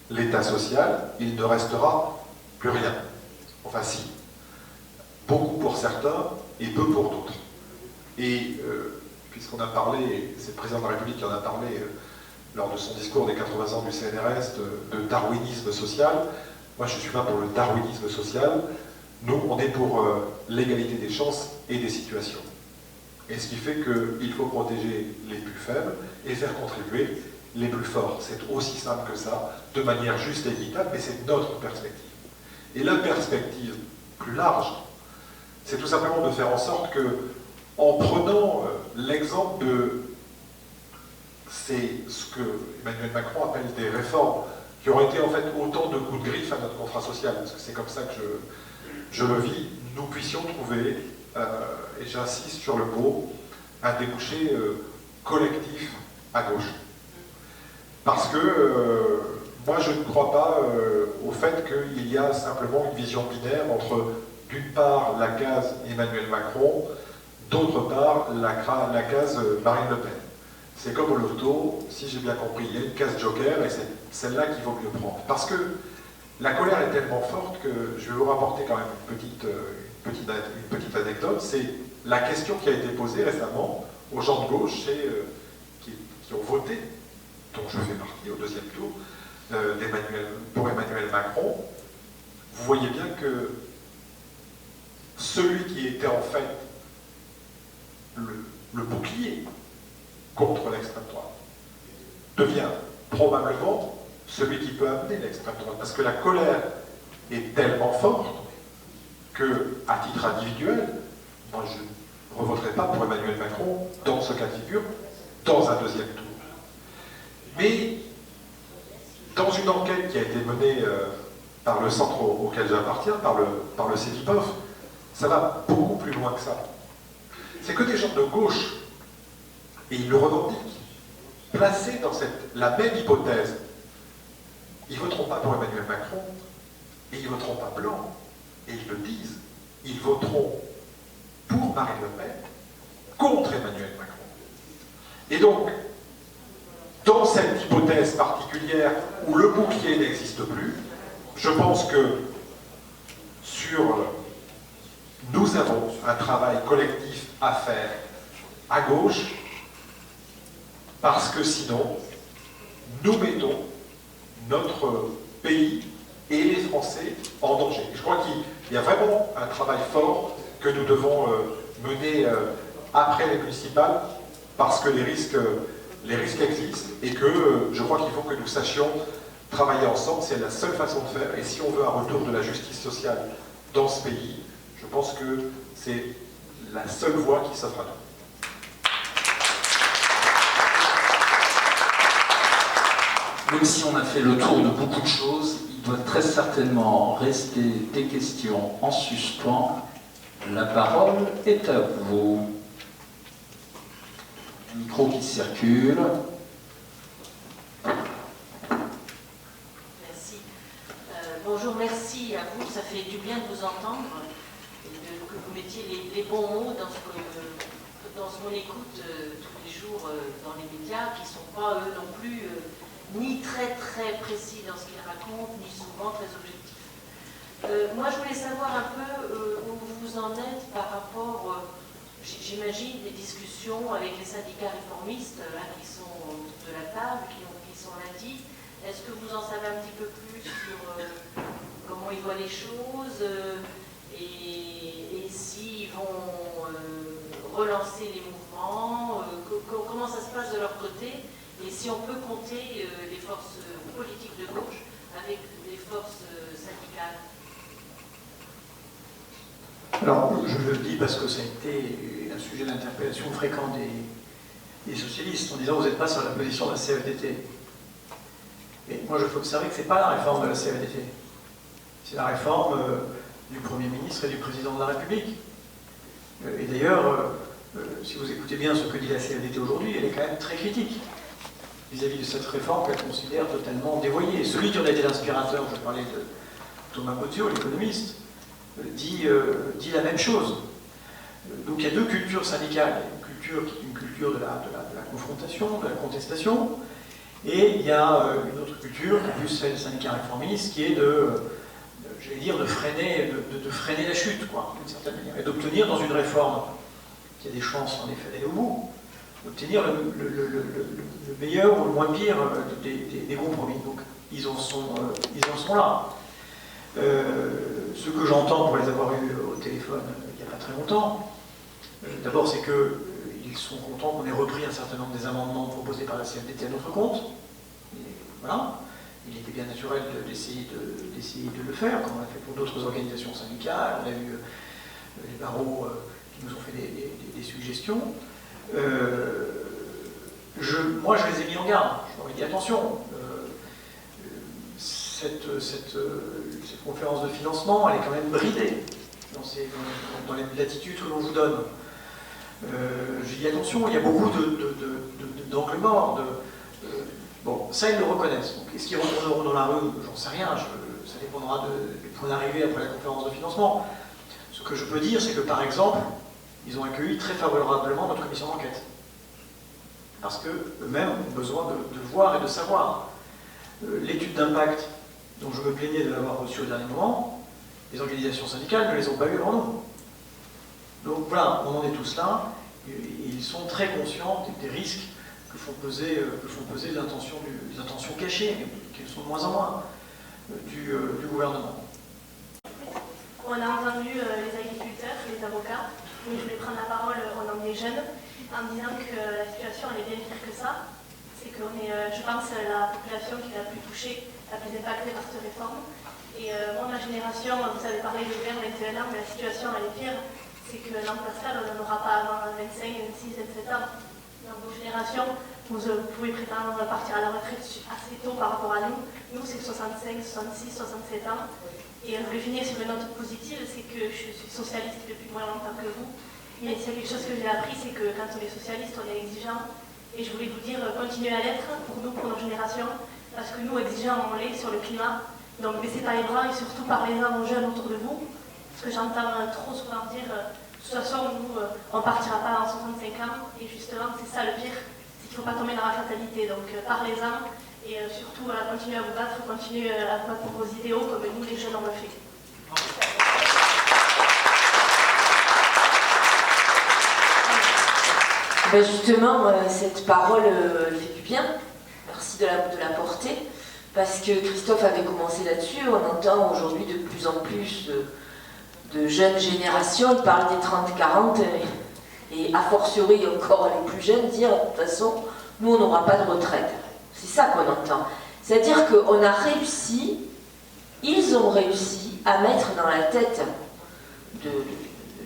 l'État social, il ne restera plus rien. Enfin si. Beaucoup pour certains et peu pour d'autres. Et puisqu'on a parlé, c'est le président de la République qui en a parlé lors de son discours des 80 ans du CNRS, de darwinisme social, moi je ne suis pas pour le darwinisme social, nous on est pour l'égalité des chances et des situations. Et ce qui fait qu'il faut protéger les plus faibles et faire contribuer les plus forts. C'est aussi simple que ça, de manière juste et équitable, mais c'est notre perspective. Et la perspective plus large, c'est tout simplement de faire en sorte que, en prenant l'exemple de ce que Emmanuel Macron appelle des réformes, qui auraient été en fait autant de coups de griffe à notre contrat social, parce que c'est comme ça que je le vis, nous puissions trouver, et j'insiste sur le mot, un débouché collectif à gauche. Parce que moi je ne crois pas au fait qu'il y a simplement une vision binaire entre d'une part la case Emmanuel Macron, d'autre part la case Marine Le Pen. C'est comme au loto, si j'ai bien compris, il y a une case joker et c'est celle-là qu'il vaut mieux prendre. Parce que la colère est tellement forte que je vais vous rapporter quand même une petite anecdote. C'est la question qui a été posée récemment aux gens de gauche qui ont voté, dont je fais partie au deuxième tour, pour Emmanuel Macron. Vous voyez bien que celui qui était en fait le bouclier contre l'extrême droite devient probablement celui qui peut amener l'extrême droite. Parce que la colère est tellement forte que, à titre individuel, moi je ne revoterai pas pour Emmanuel Macron dans ce cas de figure, dans un deuxième tour. Mais dans une enquête qui a été menée par le centre auquel j'appartiens, par le CEVIPOF, ça va beaucoup plus loin que ça. C'est que des gens de gauche, et ils le revendiquent, placés dans la même hypothèse, ils ne voteront pas pour Emmanuel Macron, et ils ne voteront pas blanc, et ils le disent, ils voteront pour Marine Le Pen, contre Emmanuel Macron. Et donc, dans cette hypothèse particulière où le bouclier n'existe plus, je pense que nous avons un travail collectif à faire à gauche, parce que sinon, nous mettons notre pays et les Français en danger. Je crois qu'il y a vraiment un travail fort que nous devons mener après les municipales, parce que les risques existent, et que je crois qu'il faut que nous sachions travailler ensemble. C'est la seule façon de faire, et si on veut un retour de la justice sociale dans ce pays, je pense que c'est la seule voie qui s'offre à nous. Même si on a fait le tour de beaucoup de choses, il doit très certainement rester des questions en suspens. La parole est à vous. Un micro qui circule. Merci. Bonjour, merci à vous. Ça fait du bien de vous entendre, et que vous mettiez les bons mots dans ce qu'on écoute tous les jours dans les médias, qui ne sont pas, eux non plus, ni très très précis dans ce qu'ils racontent, ni souvent très objectifs. Moi, je voulais savoir un peu où vous en êtes par rapport, j'imagine, des discussions avec les syndicats réformistes là, qui sont autour de la table, qui sont lundi. Est-ce que vous en savez un petit peu plus sur comment ils voient les choses et s'ils vont relancer les mouvements, comment ça se passe de leur côté? Et si on peut compter les forces politiques de gauche avec les forces syndicales? Alors, je le dis parce que ça a été un sujet d'interpellation fréquent des socialistes, en disant vous n'êtes pas sur la position de la CFDT. Et moi, je peux observer que ce n'est pas la réforme de la CFDT. C'est la réforme du Premier ministre et du Président de la République. Et d'ailleurs, si vous écoutez bien ce que dit la CFDT aujourd'hui, elle est quand même très critique vis-à-vis de cette réforme qu'elle considère totalement dévoyée. Et celui qui en a été l'inspirateur, je parlais de Thomas Bozio, l'économiste, dit la même chose. Donc il y a deux cultures syndicales. Il y a une culture de la confrontation, de la contestation, et il y a une autre culture, qui est plus celle syndicat réformiste, qui est j'allais dire, de freiner la chute, quoi, d'une certaine manière, et d'obtenir dans une réforme qui a des chances en effet d'aller au bout, d'obtenir le meilleur ou le moins pire des compromis. Donc ils en sont là. Ce que j'entends pour les avoir eus au téléphone il n'y a pas très longtemps, d'abord c'est qu'ils sont contents qu'on ait repris un certain nombre des amendements proposés par la CFDT à notre compte. Et voilà. Il était bien naturel d'essayer de le faire, comme on l'a fait pour d'autres organisations syndicales. On a eu les barreaux qui nous ont fait des suggestions. Moi, je les ai mis en garde. Je leur ai dit attention, cette conférence de financement, elle est quand même bridée dans les latitudes que l'on vous donne. J'ai dit attention, il y a beaucoup d'angles morts. Bon, ça, ils le reconnaissent. Donc, est-ce qu'ils retourneront dans la rue? J'en sais rien. Ça dépendra du point d'arrivée après la conférence de financement. Ce que je peux dire, c'est que, par exemple, ils ont accueilli très favorablement notre commission d'enquête. Parce qu'eux-mêmes ont besoin de voir et de savoir. L'étude d'impact dont je me plaignais de l'avoir reçu au dernier moment, les organisations syndicales ne les ont pas eu avant nous. Donc voilà, on en est tous là, et ils sont très conscients des risques que font peser les intentions cachées, mais qui sont de moins en moins du gouvernement. On a entendu les agriculteurs, les avocats, mais je vais prendre la parole au nom des jeunes en disant que la situation elle est bien pire que ça. C'est qu'on est, je pense, la population qui est la plus touchée, la plus impactée par cette réforme. Et moi, ma génération, vous avez parlé de vers 21 ans, mais la situation elle est pire. C'est que l'emploi stable, on n'en aura pas avant 25, 26, 27 ans. Dans vos générations, vous pouvez prétendre partir à la retraite assez tôt par rapport à nous. Nous, c'est 65, 66, 67 ans. Et je voulais finir sur une note positive, c'est que je suis socialiste depuis moins longtemps que vous. Mais s'il y a quelque chose que j'ai appris, c'est que quand on est socialiste, on est exigeant. Et je voulais vous dire, continuez à l'être, pour nous, pour nos générations, parce que nous, exigeants, on l'est sur le climat. Donc baissez pas les bras et surtout parlez-en aux jeunes autour de vous. Parce que j'entends trop souvent dire, de toute façon, nous, on partira pas en 65 ans. Et justement, c'est ça le pire, c'est qu'il ne faut pas tomber dans la fatalité. Donc parlez-en. Et surtout, continuez à vous battre, continuez à vous battre pour vos idéaux, comme nous, les jeunes, on le fait. Ben justement, cette parole fait du bien. Merci de la porter. Parce que Christophe avait commencé là-dessus. On entend aujourd'hui de plus en plus de jeunes générations parler des 30-40 et a fortiori encore les plus jeunes dire de toute façon, nous, on n'aura pas de retraite. C'est ça qu'on entend. C'est-à-dire qu'on a réussi, ils ont réussi à mettre dans la tête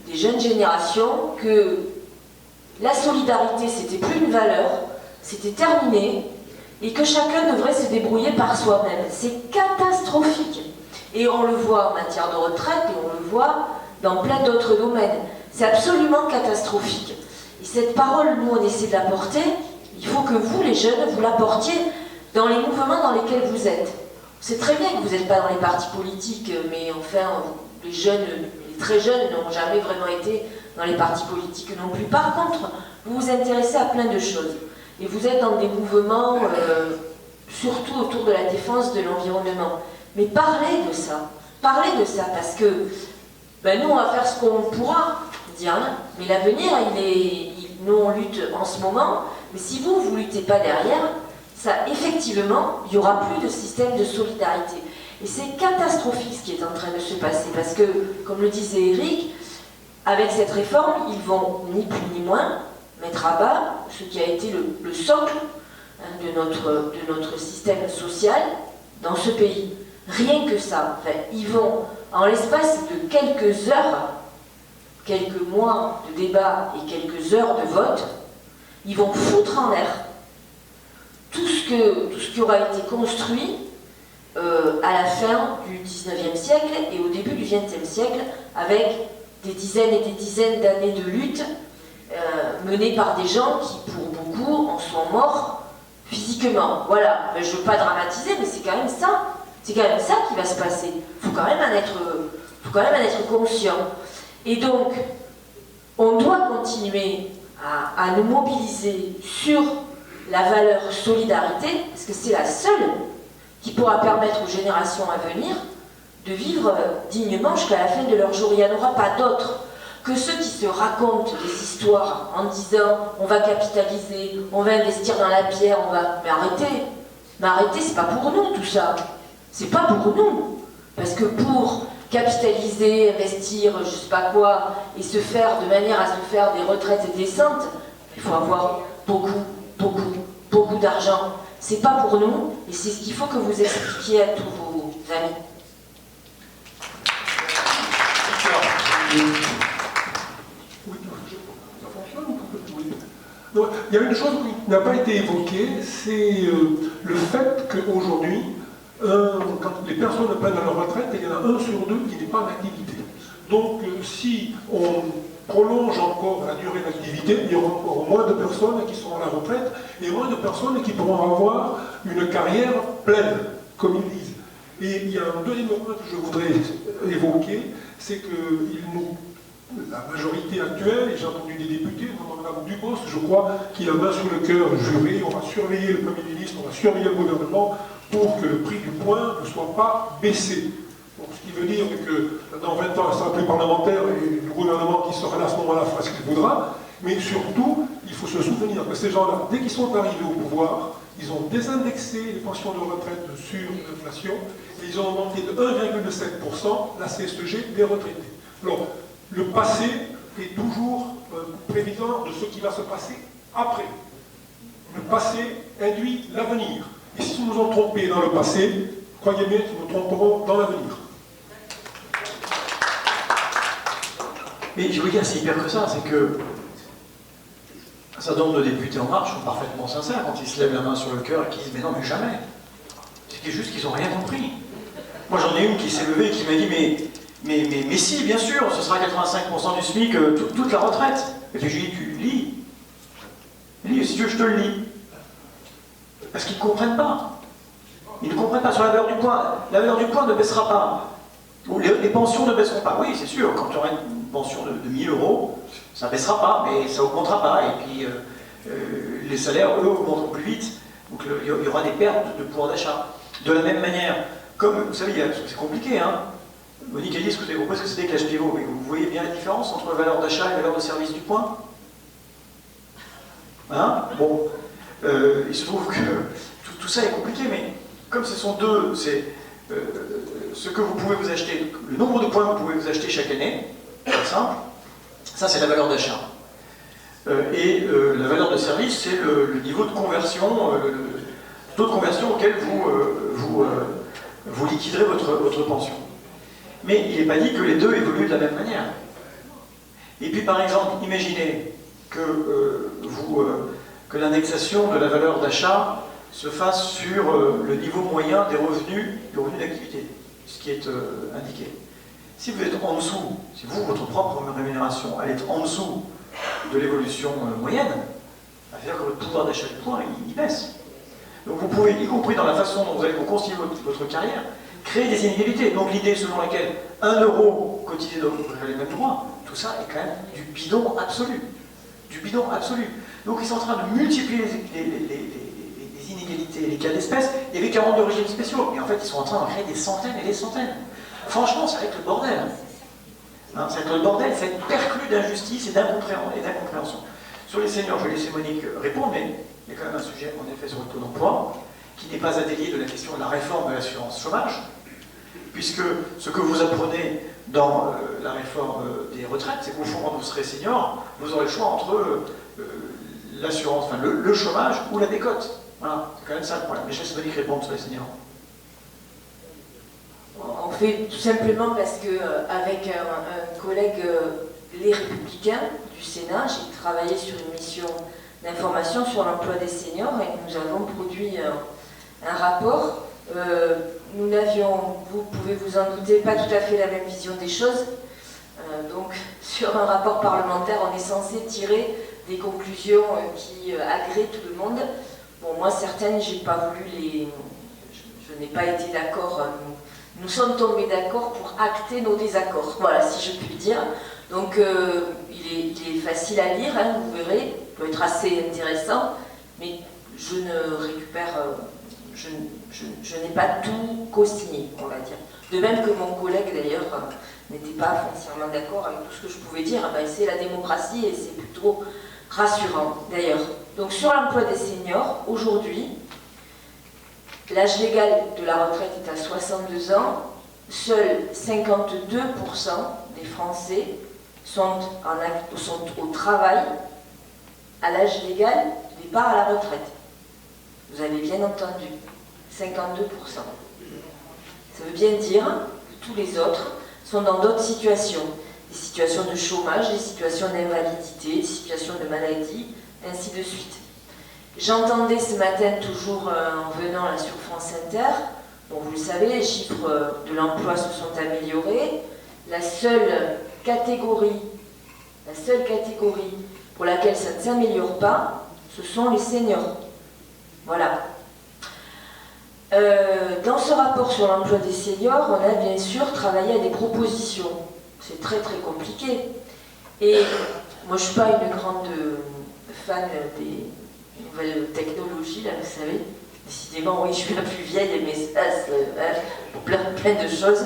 des jeunes générations que la solidarité, c'était plus une valeur, c'était terminé, et que chacun devrait se débrouiller par soi-même. C'est catastrophique. Et on le voit en matière de retraite, et on le voit dans plein d'autres domaines. C'est absolument catastrophique. Et cette parole, nous, on essaie de la porter. Il faut que vous, les jeunes, vous la portiez dans les mouvements dans lesquels vous êtes. C'est très bien que vous n'êtes pas dans les partis politiques, mais enfin, les jeunes, les très jeunes n'ont jamais vraiment été dans les partis politiques non plus. Par contre, vous vous intéressez à plein de choses. Et vous êtes dans des mouvements, surtout autour de la défense de l'environnement. Mais parlez de ça, parce que ben nous, on va faire ce qu'on pourra, dire, hein, mais l'avenir, nous, on lutte en ce moment, mais si vous ne luttez pas derrière, ça, effectivement, il n'y aura plus de système de solidarité. Et c'est catastrophique ce qui est en train de se passer, parce que, comme le disait Eric, avec cette réforme, ils vont ni plus ni moins mettre à bas ce qui a été le socle de notre système social dans ce pays. Rien que ça. Enfin, ils vont, en l'espace de quelques heures, quelques mois de débat et quelques heures de vote, ils vont foutre en l'air tout ce qui aura été construit à la fin du 19e siècle et au début du 20e siècle, avec des dizaines et des dizaines d'années de lutte menées par des gens qui, pour beaucoup, en sont morts physiquement. Voilà, je ne veux pas dramatiser, mais c'est quand même ça. C'est quand même ça qui va se passer. Il faut quand même en être conscient. Et donc, on doit continuer à nous mobiliser sur la valeur solidarité, parce que c'est la seule qui pourra permettre aux générations à venir de vivre dignement jusqu'à la fin de leur jour. Il n'y en aura pas d'autres que ceux qui se racontent des histoires en disant on va capitaliser, on va investir dans la pierre, on va... Mais arrêtez, c'est pas pour nous tout ça. C'est pas pour nous. Parce que pour capitaliser, investir, je sais pas quoi, et se faire de manière à se faire des retraites décentes, il faut avoir beaucoup d'argent. C'est pas pour nous, et c'est ce qu'il faut que vous expliquiez à tous vos amis. Donc, il y a une chose qui n'a pas été évoquée, c'est le fait qu'aujourd'hui, quand les personnes prennent leur retraite, il y en a 1 sur 2 qui n'est pas en activité. Donc si on prolonge encore la durée d'activité, il y aura encore moins de personnes qui seront à la retraite et moins de personnes qui pourront avoir une carrière pleine, comme ils disent. Et il y a un deuxième point que je voudrais évoquer, c'est que la majorité actuelle, et j'ai entendu des députés, Mme Dubost, je crois, qui a main sur le cœur juré, on va surveiller le Premier ministre, on va surveiller le gouvernement pour que le prix du point ne soit pas baissé. Donc, ce qui veut dire que dans 20 ans, il ne sera plus parlementaire et le gouvernement qui sera là à ce moment-là fera ce qu'il voudra. Mais surtout, il faut se souvenir que ces gens-là, dès qu'ils sont arrivés au pouvoir, ils ont désindexé les pensions de retraite sur l'inflation et ils ont augmenté de 1,7% la CSG des retraités. Alors, le passé est toujours prévisant de ce qui va se passer après. Le passé induit l'avenir. Et si nous nous sommes trompés dans le passé, croyez bien que nous nous tromperons dans l'avenir. Mais je veux dire, c'est hyper que ça, c'est que un certain nombre de députés En Marche sont parfaitement sincères quand ils se lèvent la main sur le cœur et qui disent « mais non, mais jamais ». C'est juste qu'ils n'ont rien compris. Moi j'en ai une qui s'est levée et qui m'a dit « mais si, bien sûr, ce sera 85% du SMIC, toute la retraite ». Et puis je lui ai dit « tu lis. Lis, si tu veux, je te le lis. » Parce qu'ils ne comprennent pas. Ils ne comprennent pas sur la valeur du point. La valeur du point ne baissera pas. Ou les pensions ne baisseront pas. Oui, c'est sûr, quand tu auras une pension de 1000 euros, ça ne baissera pas, mais ça n'augmentera pas. Et puis, les salaires, eux, augmenteront plus vite. Donc, il y aura des pertes de pouvoir d'achat. De la même manière, comme, vous savez, c'est compliqué, hein. Monique a dit ce que vous avez compris, ce que c'était que l'âge pivot. Mais vous voyez bien la différence entre la valeur d'achat et la valeur de service du point? Hein? Bon. Il se trouve que tout ça est compliqué, mais comme ce sont deux, c'est ce que vous pouvez vous acheter, le nombre de points que vous pouvez vous acheter chaque année, c'est simple, ça c'est la valeur d'achat. Et la valeur de service, c'est le niveau de conversion, le taux de conversion auquel vous liquiderez votre pension. Mais il n'est pas dit que les deux évoluent de la même manière. Et puis par exemple, imaginez que l'indexation de la valeur d'achat se fasse sur le niveau moyen des revenus d'activité, ce qui est indiqué. Si vous êtes en dessous, si vous, votre propre rémunération, elle est en dessous de l'évolution moyenne, ça veut dire que votre pouvoir d'achat du point, il baisse. Donc vous pouvez, y compris dans la façon dont vous allez vous constituer votre carrière, créer des inégalités. Donc l'idée selon laquelle 1 euro cotisé donc vous avez les mêmes droits, tout ça est quand même du bidon absolu. Du bidon absolu. Donc ils sont en train de multiplier les inégalités, les cas d'espèces, et les 42 régimes spéciaux. Et en fait, ils sont en train d'en créer des centaines et des centaines. Franchement, ça va être le bordel. Hein, ça va être le bordel, ça va être perclus d'injustice et d'incompréhension. Sur les seniors, je vais laisser Monique répondre, mais il y a quand même un sujet, en effet, sur le taux d'emploi, qui n'est pas à délier de la question de la réforme de l'assurance chômage, puisque ce que vous apprenez dans la réforme des retraites, c'est qu'au fond, quand vous serez senior, vous aurez le choix entre l'assurance, enfin le chômage ou la décote. Voilà, c'est quand même ça le problème. Mais je laisse Monique répondre sur les seniors. On fait tout simplement parce qu'avec un collègue, les Républicains du Sénat, j'ai travaillé sur une mission d'information sur l'emploi des seniors et nous avons produit un rapport. Nous n'avions, vous pouvez vous en douter, pas tout à fait la même vision des choses. Donc, sur un rapport parlementaire, on est censé tirer des conclusions qui agréent tout le monde. Bon, moi, certaines, j'ai pas voulu les... Je n'ai pas été d'accord. Nous sommes tombés d'accord pour acter nos désaccords. Voilà, si je puis dire. Donc, il est facile à lire, hein, vous verrez. Il peut être assez intéressant. Mais je ne récupère... Je n'ai pas tout co-signé, on va dire. De même que mon collègue, d'ailleurs, n'était pas foncièrement d'accord avec tout ce que je pouvais dire. Ben, c'est la démocratie et c'est plutôt rassurant, d'ailleurs. Donc, sur l'emploi des seniors, aujourd'hui, l'âge légal de la retraite est à 62 ans. Seuls 52% des Français sont au travail à l'âge légal du départ à la retraite. Vous avez bien entendu, 52%. Ça veut bien dire que tous les autres sont dans d'autres situations. Des situations de chômage, des situations d'invalidité, des situations de maladie, ainsi de suite. J'entendais ce matin, toujours en venant là, sur France Inter, bon, vous le savez, les chiffres de l'emploi se sont améliorés. La seule catégorie pour laquelle ça ne s'améliore pas, ce sont les seniors. Voilà. Dans ce rapport sur l'emploi des seniors, on a bien sûr travaillé à des propositions. C'est très très compliqué. Et moi je ne suis pas une grande fan des nouvelles technologies, là vous savez. décidément, oui, je suis la plus vieille, mais pour plein de choses.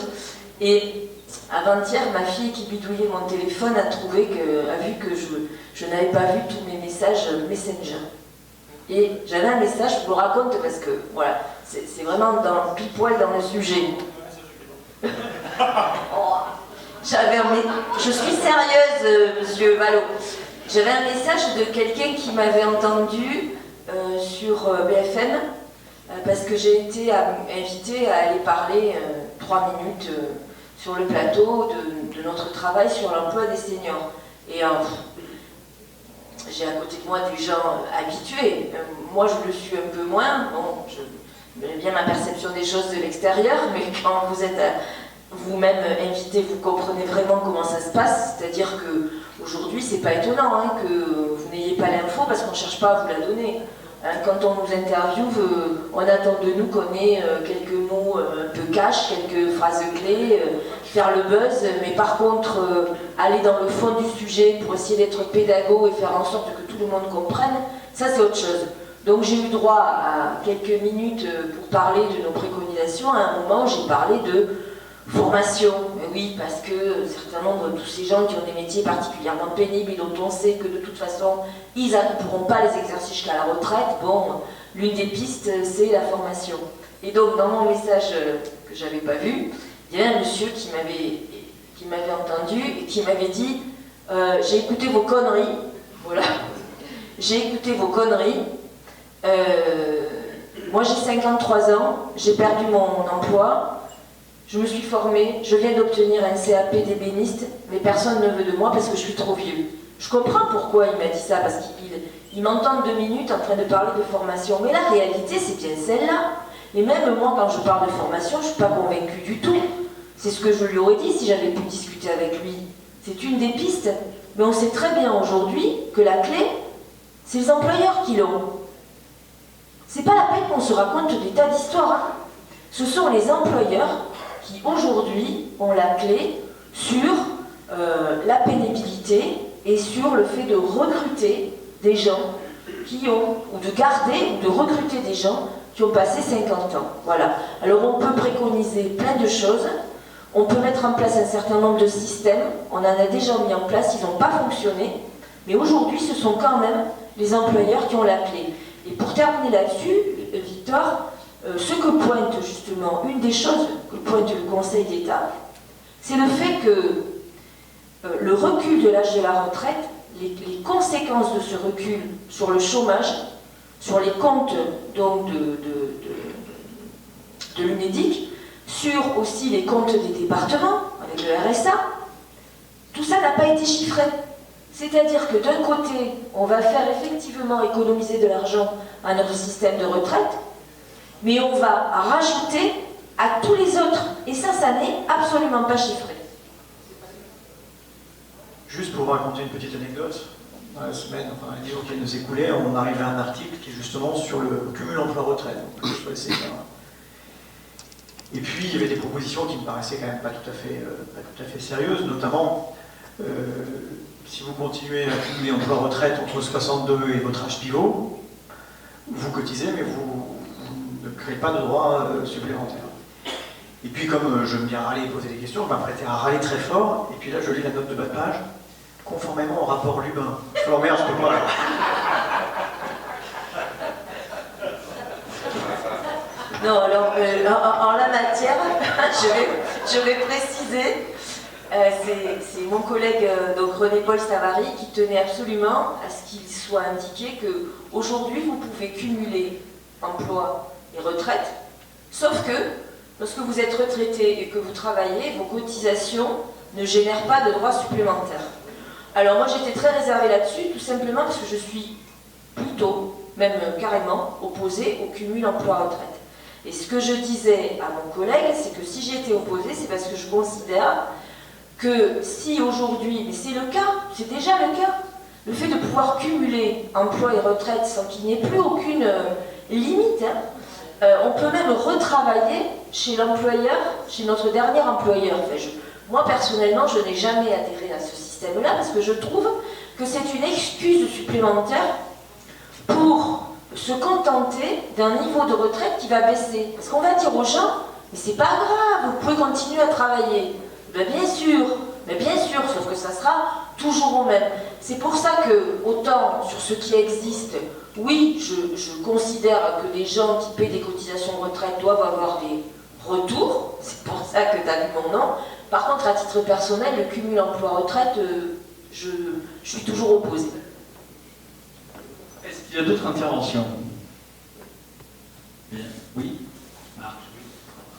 Et avant-hier, ma fille qui bidouillait mon téléphone a vu que je n'avais pas vu tous mes messages Messenger. Et j'avais un message, je vous le raconte parce que, voilà, c'est vraiment pile poil dans le sujet. Je suis sérieuse, monsieur Vallot. J'avais un message de quelqu'un qui m'avait entendu sur BFM parce que j'ai été invitée à aller parler 3 minutes sur le plateau de notre travail sur l'emploi des seniors. Et j'ai à côté de moi des gens habitués. Moi, je le suis un peu moins. Bon, j'ai bien ma perception des choses de l'extérieur, mais quand vous êtes vous-même invité, vous comprenez vraiment comment ça se passe. C'est-à-dire qu'aujourd'hui, c'est pas étonnant que vous n'ayez pas l'info parce qu'on ne cherche pas à vous la donner. Quand on nous interviewe, on attend de nous qu'on ait quelques mots un peu cash, quelques phrases clés, faire le buzz, mais par contre, aller dans le fond du sujet pour essayer d'être pédago et faire en sorte que tout le monde comprenne, ça c'est autre chose. Donc j'ai eu droit à quelques minutes pour parler de nos préconisations. À un moment, j'ai parlé de formation. Oui, parce que un certain nombre de tous ces gens qui ont des métiers particulièrement pénibles et dont on sait que de toute façon, ils ne pourront pas les exercer jusqu'à la retraite, bon, l'une des pistes, c'est la formation. Et donc, dans mon message que je n'avais pas vu, il y avait un monsieur qui m'avait entendu et qui m'avait dit « J'ai écouté vos conneries. » Voilà. « J'ai écouté vos conneries. Moi, j'ai 53 ans. J'ai perdu mon emploi. Je me suis formée. Je viens d'obtenir un CAP d'ébéniste. Mais personne ne veut de moi parce que je suis trop vieux. » Je comprends pourquoi il m'a dit ça, parce qu'il m'entend 2 minutes en train de parler de formation. Mais la réalité, c'est bien celle-là. Et même moi, quand je parle de formation, je ne suis pas convaincue du tout. C'est ce que je lui aurais dit si j'avais pu discuter avec lui. C'est une des pistes. Mais on sait très bien aujourd'hui que la clé, c'est les employeurs qui l'ont. C'est pas la peine qu'on se raconte des tas d'histoires. Hein. Ce sont les employeurs qui, aujourd'hui, ont la clé sur la pénibilité et sur le fait de recruter des gens qui ont, ou de garder, ou de recruter des gens qui ont passé 50 ans. Voilà. Alors on peut préconiser plein de choses, on peut mettre en place un certain nombre de systèmes, on en a déjà mis en place, ils n'ont pas fonctionné, mais aujourd'hui ce sont quand même les employeurs qui ont la clé. Et pour terminer là-dessus, Victor, ce que pointe justement, une des choses que pointe le Conseil d'État, c'est le fait que le recul de l'âge de la retraite, les conséquences de ce recul sur le chômage, sur les comptes donc, de l'UNEDIC, sur aussi les comptes des départements, avec le RSA, tout ça n'a pas été chiffré. C'est-à-dire que d'un côté, on va faire effectivement économiser de l'argent à notre système de retraite, mais on va rajouter à tous les autres. Et ça n'est absolument pas chiffré. Juste pour vous raconter une petite anecdote, dans la semaine, enfin les jours qui nous écoulaient, on arrivait à un article qui est justement sur le cumul emploi-retraite, donc sur les seniors. Et puis il y avait des propositions qui me paraissaient quand même pas tout à fait sérieuses, notamment si vous continuez à cumuler emploi-retraite entre 62 et votre âge pivot, vous cotisez mais vous ne créez pas de droits supplémentaires. Et puis comme j'aime bien râler et poser des questions, je m'apprêtais à râler très fort, et puis là je lis la note de bas de page, conformément au rapport Lubin. Je merde, je peux pas. Non, alors en la matière, je vais préciser, c'est mon collègue donc René-Paul Savary qui tenait absolument à ce qu'il soit indiqué qu'aujourd'hui vous pouvez cumuler emploi et retraite, sauf que lorsque vous êtes retraité et que vous travaillez, vos cotisations ne génèrent pas de droits supplémentaires. Alors moi j'étais très réservée là-dessus, tout simplement parce que je suis plutôt, même carrément, opposée au cumul emploi-retraite. Et ce que je disais à mon collègue, c'est que si j'y étais opposée, c'est parce que je considère que si aujourd'hui, mais c'est le cas, c'est déjà le cas, le fait de pouvoir cumuler emploi et retraite sans qu'il n'y ait plus aucune limite, on peut même retravailler chez l'employeur, chez notre dernier employeur. Enfin, moi personnellement, je n'ai jamais adhéré à ce système-là parce que je trouve que c'est une excuse supplémentaire pour se contenter d'un niveau de retraite qui va baisser. Parce qu'on va dire aux gens, mais c'est pas grave, vous pouvez continuer à travailler. Ben bien sûr, sauf que ça sera toujours au même. C'est pour ça que, autant sur ce qui existe, oui, je considère que les gens qui paient des cotisations de retraite doivent avoir des retours, c'est pour ça que tu as vu mon nom. Par contre, à titre personnel, le cumul emploi-retraite, je suis toujours opposée. Est-ce qu'il y a d'autres interventions? Bien. Oui, Marc.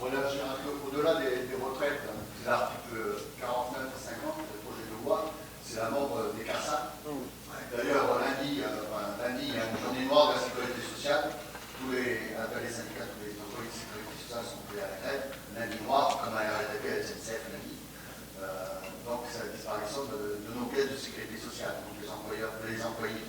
Voilà, je suis un peu au-delà des retraites, hein. C'est l'article 49 et 50 du projet de loi, c'est la mort des CARSAT. D'ailleurs, lundi, il y a une journée noire de la sécurité sociale. Tous les syndicats, tous les employés de sécurité sociale sont pris à la grève. Lundi noir, comme à la RATP, à la SNCF, lundi. Donc, c'est la disparition de nos caisses de sécurité sociale. Donc, les employés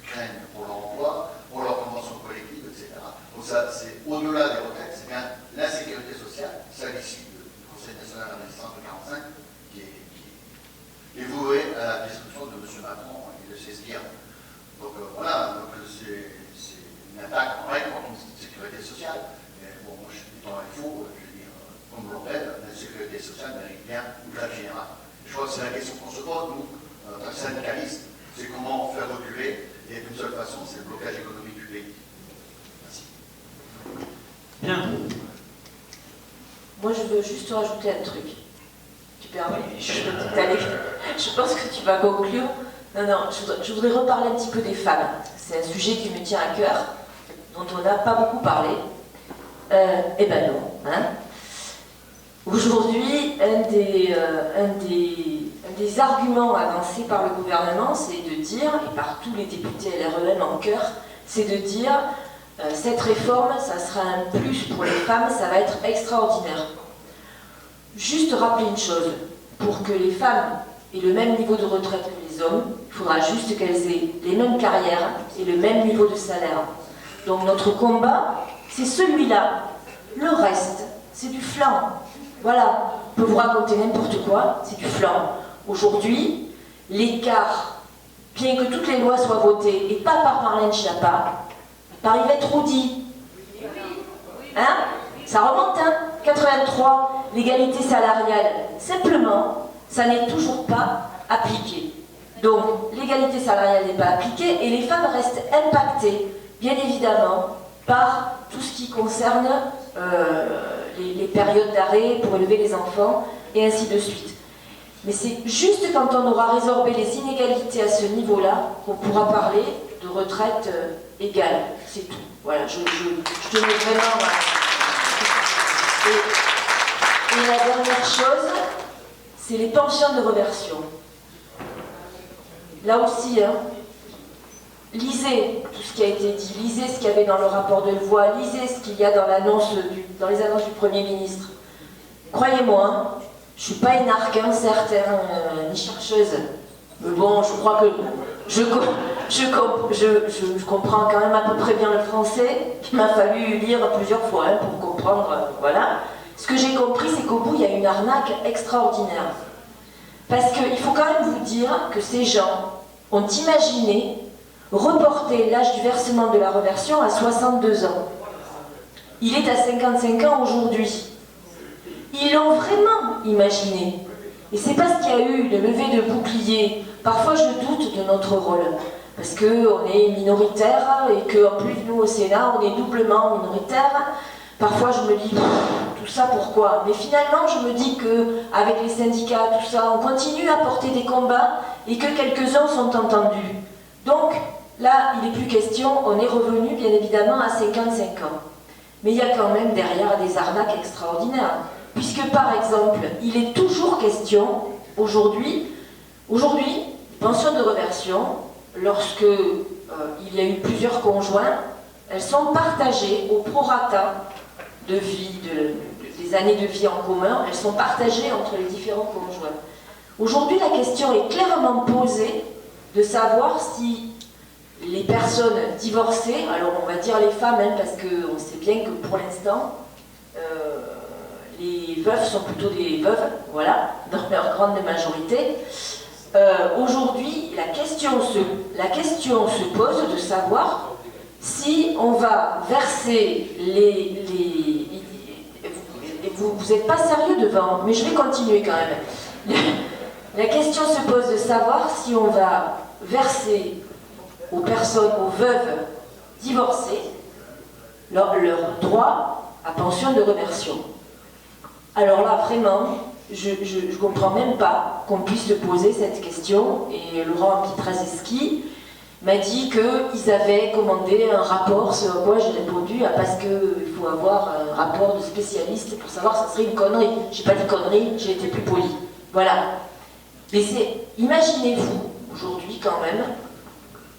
craignent pour leur emploi, pour leur convention collective, etc. Donc, ça, c'est au-delà des retraites, c'est bien la sécurité sociale, c'est l'issue du Conseil national d'administration de 45 qui est voué à la destruction de M. Macron et de ses sbires. Donc voilà, c'est une attaque en règle contre la sécurité sociale. Mais bon, moi je suis dans les faux, je veux dire, comme l'on-l'aide, la sécurité sociale mérite bien une grève générale. Je crois que c'est la question qu'on se pose, nous, en tant que syndicalistes, c'est comment faire reculer, et d'une seule façon, c'est le blocage économique du pays. Merci. Bien. Moi, je veux juste rajouter un truc. Tu permets? Je pense que tu vas conclure. Non, je voudrais reparler un petit peu des femmes. C'est un sujet qui me tient à cœur, dont on n'a pas beaucoup parlé. Eh ben non. Hein. Aujourd'hui, un des arguments avancés par le gouvernement, c'est de dire, et par tous les députés LREM en chœur, c'est de dire cette réforme, ça sera un plus pour les femmes, ça va être extraordinaire. Juste rappeler une chose, pour que les femmes aient le même niveau de retraite que les hommes, il faudra juste qu'elles aient les mêmes carrières et le même niveau de salaire. Donc notre combat, c'est celui-là. Le reste, c'est du flan. Voilà, on peut vous raconter n'importe quoi, c'est du flan. Aujourd'hui, l'écart, bien que toutes les lois soient votées, et pas par Marlène Schiappa, par Yvette Roudy. Hein? Ça remonte, hein? 83, l'égalité salariale. Simplement, ça n'est toujours pas appliqué. Donc, l'égalité salariale n'est pas appliquée et les femmes restent impactées, bien évidemment, par tout ce qui concerne les périodes d'arrêt pour élever les enfants et ainsi de suite. Mais c'est juste quand on aura résorbé les inégalités à ce niveau-là qu'on pourra parler de retraite égale. C'est tout. Voilà, je tenais vraiment... Et la dernière chose, c'est les pensions de réversion. Là aussi, hein, lisez tout ce qui a été dit, lisez ce qu'il y avait dans le rapport de Levoy, lisez ce qu'il y a dans dans les annonces du Premier ministre. Croyez-moi, je ne suis pas énarque, certain, ni chercheuse. Mais bon, je crois que je comprends quand même à peu près bien le français. Il m'a fallu lire plusieurs fois pour comprendre, voilà. Ce que j'ai compris, c'est qu'au bout, il y a une arnaque extraordinaire. Parce qu'il faut quand même vous dire que ces gens ont imaginé reporter l'âge du versement de la réversion à 62 ans. Il est à 55 ans aujourd'hui. Ils l'ont vraiment imaginé. Et c'est parce qu'il y a eu le lever de bouclier. Parfois, je doute de notre rôle. Parce qu'on est minoritaire et qu'en plus, nous, au Sénat, on est doublement minoritaire. Parfois, je me dis, tout ça, pourquoi? Mais finalement, je me dis qu'avec les syndicats, tout ça, on continue à porter des combats et que quelques-uns sont entendus. Donc, là, il n'est plus question, on est revenu, bien évidemment, à 55 ans. Mais il y a quand même derrière des arnaques extraordinaires. Puisque, par exemple, il est toujours question, aujourd'hui, pensions de réversion, lorsque il y a eu plusieurs conjoints, elles sont partagées au prorata de vie, des années de vie en commun, elles sont partagées entre les différents conjoints. Aujourd'hui, la question est clairement posée de savoir si les personnes divorcées, alors on va dire les femmes, parce qu'on sait bien que pour l'instant, les veuves sont plutôt des veuves, voilà, dans leur grande majorité. Aujourd'hui, la question se pose de savoir si on va verser vous n'êtes pas sérieux devant, mais je vais continuer quand même. La question se pose de savoir si on va verser aux personnes, aux veuves divorcées, leur droit à pension de réversion. Alors là, vraiment, je ne comprends même pas qu'on puisse se poser cette question. Et Laurent Pietraszewski m'a dit qu'ils avaient commandé un rapport, ce à quoi j'ai répondu, parce qu'il faut avoir un rapport de spécialiste pour savoir si ça serait une connerie. Je n'ai pas dit connerie, j'ai été plus poli. Voilà. Mais imaginez-vous, aujourd'hui quand même,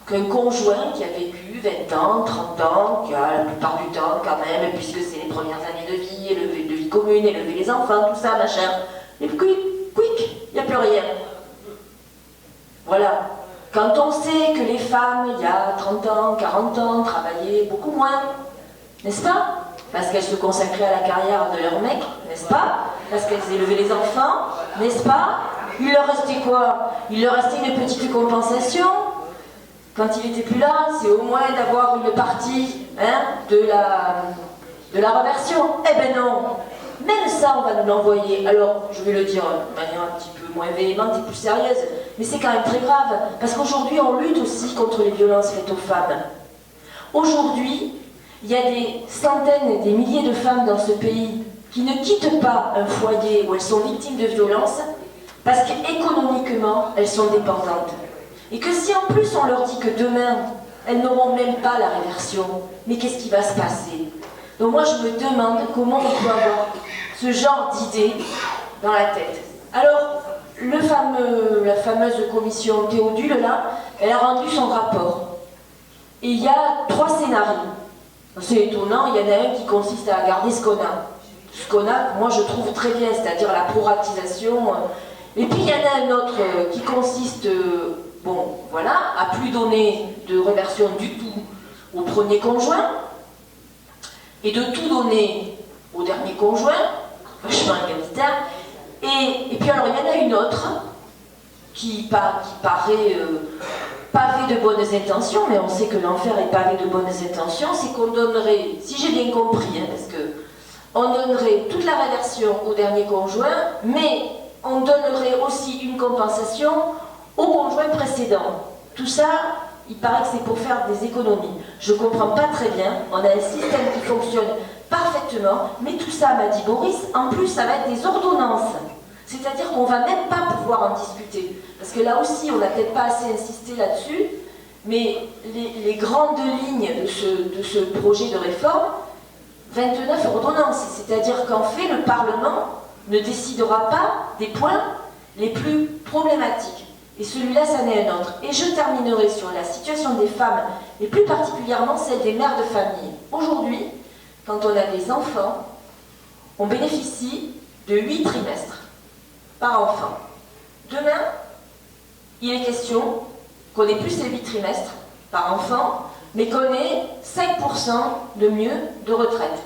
qu'un conjoint qui a vécu 20 ans, 30 ans, qui a la plupart du temps quand même, puisque c'est les premières années de vie, de vie commune, élever les enfants, tout ça, machin, et puis quick, il n'y a plus rien. Voilà. Quand on sait que les femmes, il y a 30 ans, 40 ans, travaillaient beaucoup moins, n'est-ce pas? Parce qu'elles se consacraient à la carrière de leur mec, n'est-ce pas? Parce qu'elles élevaient les enfants, n'est-ce pas? Il leur restait quoi? Il leur restait une petite compensation. Quand il n'était plus là, c'est au moins d'avoir une partie de la reversion. Eh ben non! Même ça, on va nous l'envoyer. Alors, je vais le dire de manière un petit peu moins véhémente et plus sérieuse, mais c'est quand même très grave, parce qu'aujourd'hui, on lutte aussi contre les violences faites aux femmes. Aujourd'hui, il y a des centaines et des milliers de femmes dans ce pays qui ne quittent pas un foyer où elles sont victimes de violences, parce qu'économiquement, elles sont dépendantes. Et que si en plus on leur dit que demain, elles n'auront même pas la réversion, mais qu'est-ce qui va se passer? Donc moi je me demande comment on peut avoir ce genre d'idée dans la tête. Alors, la fameuse commission Théodule, là, elle a rendu son rapport. Et il y a 3 scénarios. C'est étonnant, il y en a un qui consiste à garder ce qu'on a. Ce qu'on a, moi je trouve très bien, c'est-à-dire la proratisation. Et puis il y en a un autre qui consiste, à plus donner de réversion du tout au premier conjoint, et de tout donner au dernier conjoint, vachement égalitaire. Et puis alors il y en a une autre qui paraît pavé de bonnes intentions, mais on sait que l'enfer est pavé de bonnes intentions, c'est qu'on donnerait, si j'ai bien compris, parce que on donnerait toute la réversion au dernier conjoint, mais on donnerait aussi une compensation au conjoint précédent. Tout ça, il paraît que c'est pour faire des économies. Je ne comprends pas très bien, on a un système qui fonctionne parfaitement, mais tout ça, m'a dit Boris, en plus ça va être des ordonnances. C'est-à-dire qu'on ne va même pas pouvoir en discuter. Parce que là aussi, on n'a peut-être pas assez insisté là-dessus, mais les grandes lignes de ce projet de réforme, 29 ordonnances. C'est-à-dire qu'en fait, le Parlement ne décidera pas des points les plus problématiques. Et celui-là, ça n'est un autre. Et je terminerai sur la situation des femmes, et plus particulièrement celle des mères de famille. Aujourd'hui, quand on a des enfants, on bénéficie de 8 trimestres par enfant. Demain, il est question qu'on ait plus ces 8 trimestres par enfant, mais qu'on ait 5% de mieux de retraite.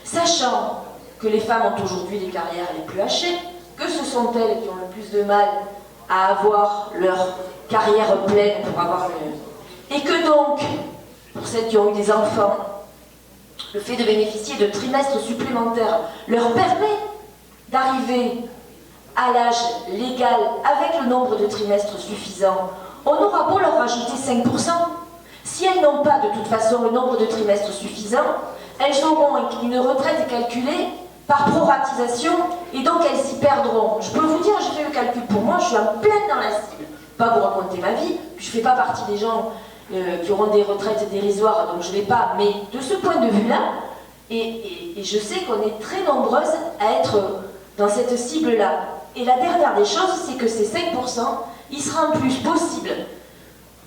Sachant que les femmes ont aujourd'hui les carrières les plus hachées, que ce sont elles qui ont le plus de mal à avoir leur carrière pleine pour avoir le... Et que donc, pour celles qui ont eu des enfants, le fait de bénéficier de trimestres supplémentaires leur permet d'arriver à l'âge légal avec le nombre de trimestres suffisant. On aura beau leur rajouter 5%. Si elles n'ont pas de toute façon le nombre de trimestres suffisant, elles auront une retraite calculée par proratisation et donc elles s'y perdront. Je peux vous dire, j'ai fait le calcul pour moi, je suis en pleine dans la cible. Pas vous raconter ma vie, puis je ne fais pas partie des gens qui auront des retraites dérisoires, donc je ne vais pas. Mais de ce point de vue-là, et je sais qu'on est très nombreuses à être dans cette cible-là. Et la dernière des choses, c'est que ces 5%, il sera en plus possible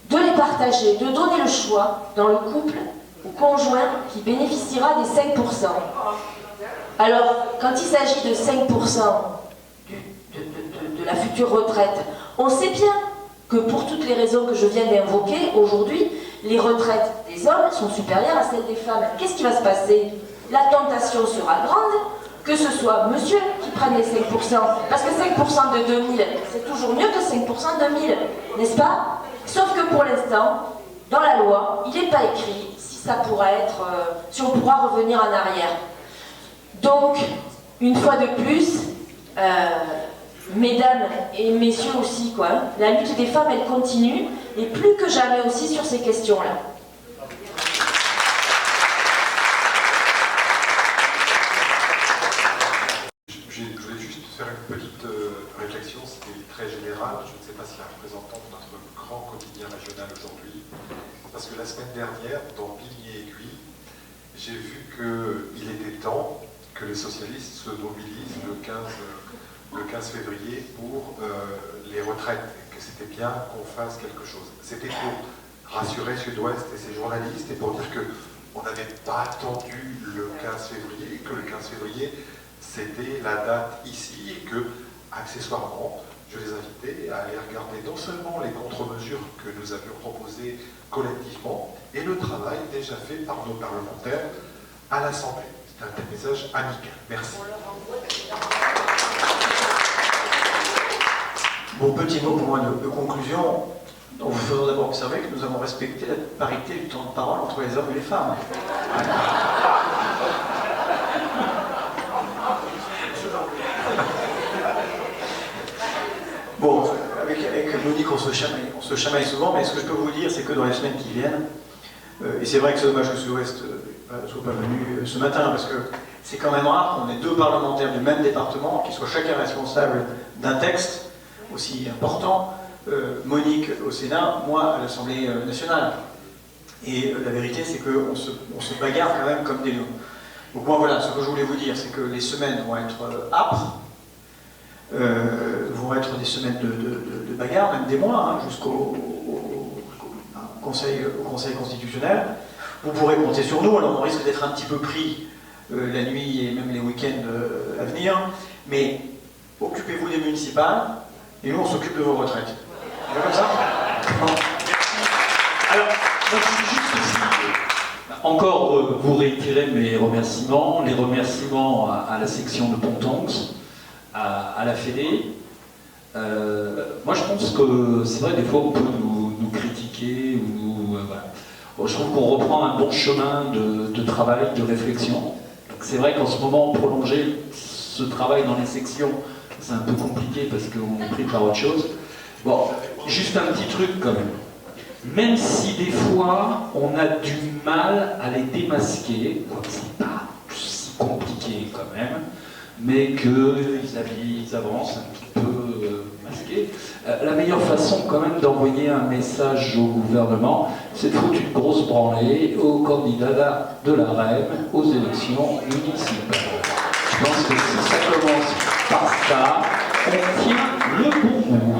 de les partager, de donner le choix dans le couple au conjoint qui bénéficiera des 5%. Alors, quand il s'agit de 5% de la future retraite, on sait bien que pour toutes les raisons que je viens d'invoquer, aujourd'hui, les retraites des hommes sont supérieures à celles des femmes. Qu'est-ce qui va se passer? La tentation sera grande, que ce soit monsieur qui prenne les 5%, parce que 5% de 2000, c'est toujours mieux que 5% de 1000, n'est-ce pas? Sauf que pour l'instant, dans la loi, il n'est pas écrit si ça pourra être, si on pourra revenir en arrière. Donc, une fois de plus, mesdames et messieurs aussi, quoi, la lutte des femmes, elle continue, et plus que jamais aussi sur ces questions-là. Je voulais juste faire une petite réflexion, c'était très général, je ne sais pas si un représentant de notre grand quotidien régional aujourd'hui, parce que la semaine dernière, dans Pilier Aiguille, j'ai vu qu'il était temps que les socialistes se mobilisent le 15 février pour les retraites, et que c'était bien qu'on fasse quelque chose. C'était pour rassurer Sud-Ouest et ses journalistes, et pour dire qu'on n'avait pas attendu le 15 février, que le 15 février, c'était la date ici, et que, accessoirement, je les invitais à aller regarder non seulement les contre-mesures que nous avions proposées collectivement, et le travail déjà fait par nos parlementaires à l'Assemblée. C'est un message amical. Merci. Bon, petit mot pour moi de conclusion. En vous faisant d'abord observer que nous avons respecté la parité du temps de parole entre les hommes et les femmes. Bon, avec Monique, on se chamaille souvent, mais ce que je peux vous dire, c'est que dans les semaines qui viennent, et c'est vrai que c'est dommage que Sud-Ouest ne soit pas venu ce matin, parce que c'est quand même rare qu'on ait deux parlementaires du même département qui soient chacun responsable d'un texte aussi important, Monique au Sénat, moi à l'Assemblée nationale. Et la vérité, c'est qu'on se bagarre quand même comme des lions. Donc moi voilà, ce que je voulais vous dire, c'est que les semaines vont être âpres, vont être des semaines de bagarre, même des mois, hein, jusqu'au conseil constitutionnel. Vous pourrez compter sur nous, alors on risque d'être un petit peu pris la nuit et même les week-ends à venir, mais occupez-vous des municipales, et nous on s'occupe de vos retraites. C'est comme ça? Alors, moi, je suis juste aussi, encore vous réitérer mes remerciements, les remerciements à la section de Pontonx, à la Fédé. Moi je pense que c'est vrai, des fois on peut nous critiquer, ou voilà. Bon, je trouve qu'on reprend un bon chemin de travail, de réflexion. C'est vrai qu'en ce moment, prolonger ce travail dans les sections, c'est un peu compliqué parce qu'on est pris par autre chose. Bon, juste un petit truc quand même. Même si des fois, on a du mal à les démasquer, c'est pas si compliqué quand même, mais qu'ils avancent un petit peu masqués. La meilleure façon quand même d'envoyer un message au gouvernement, c'est de foutre une grosse branlée aux candidats de la REM aux élections municipales. Je pense que si ça commence par ça, on tient le bon bout.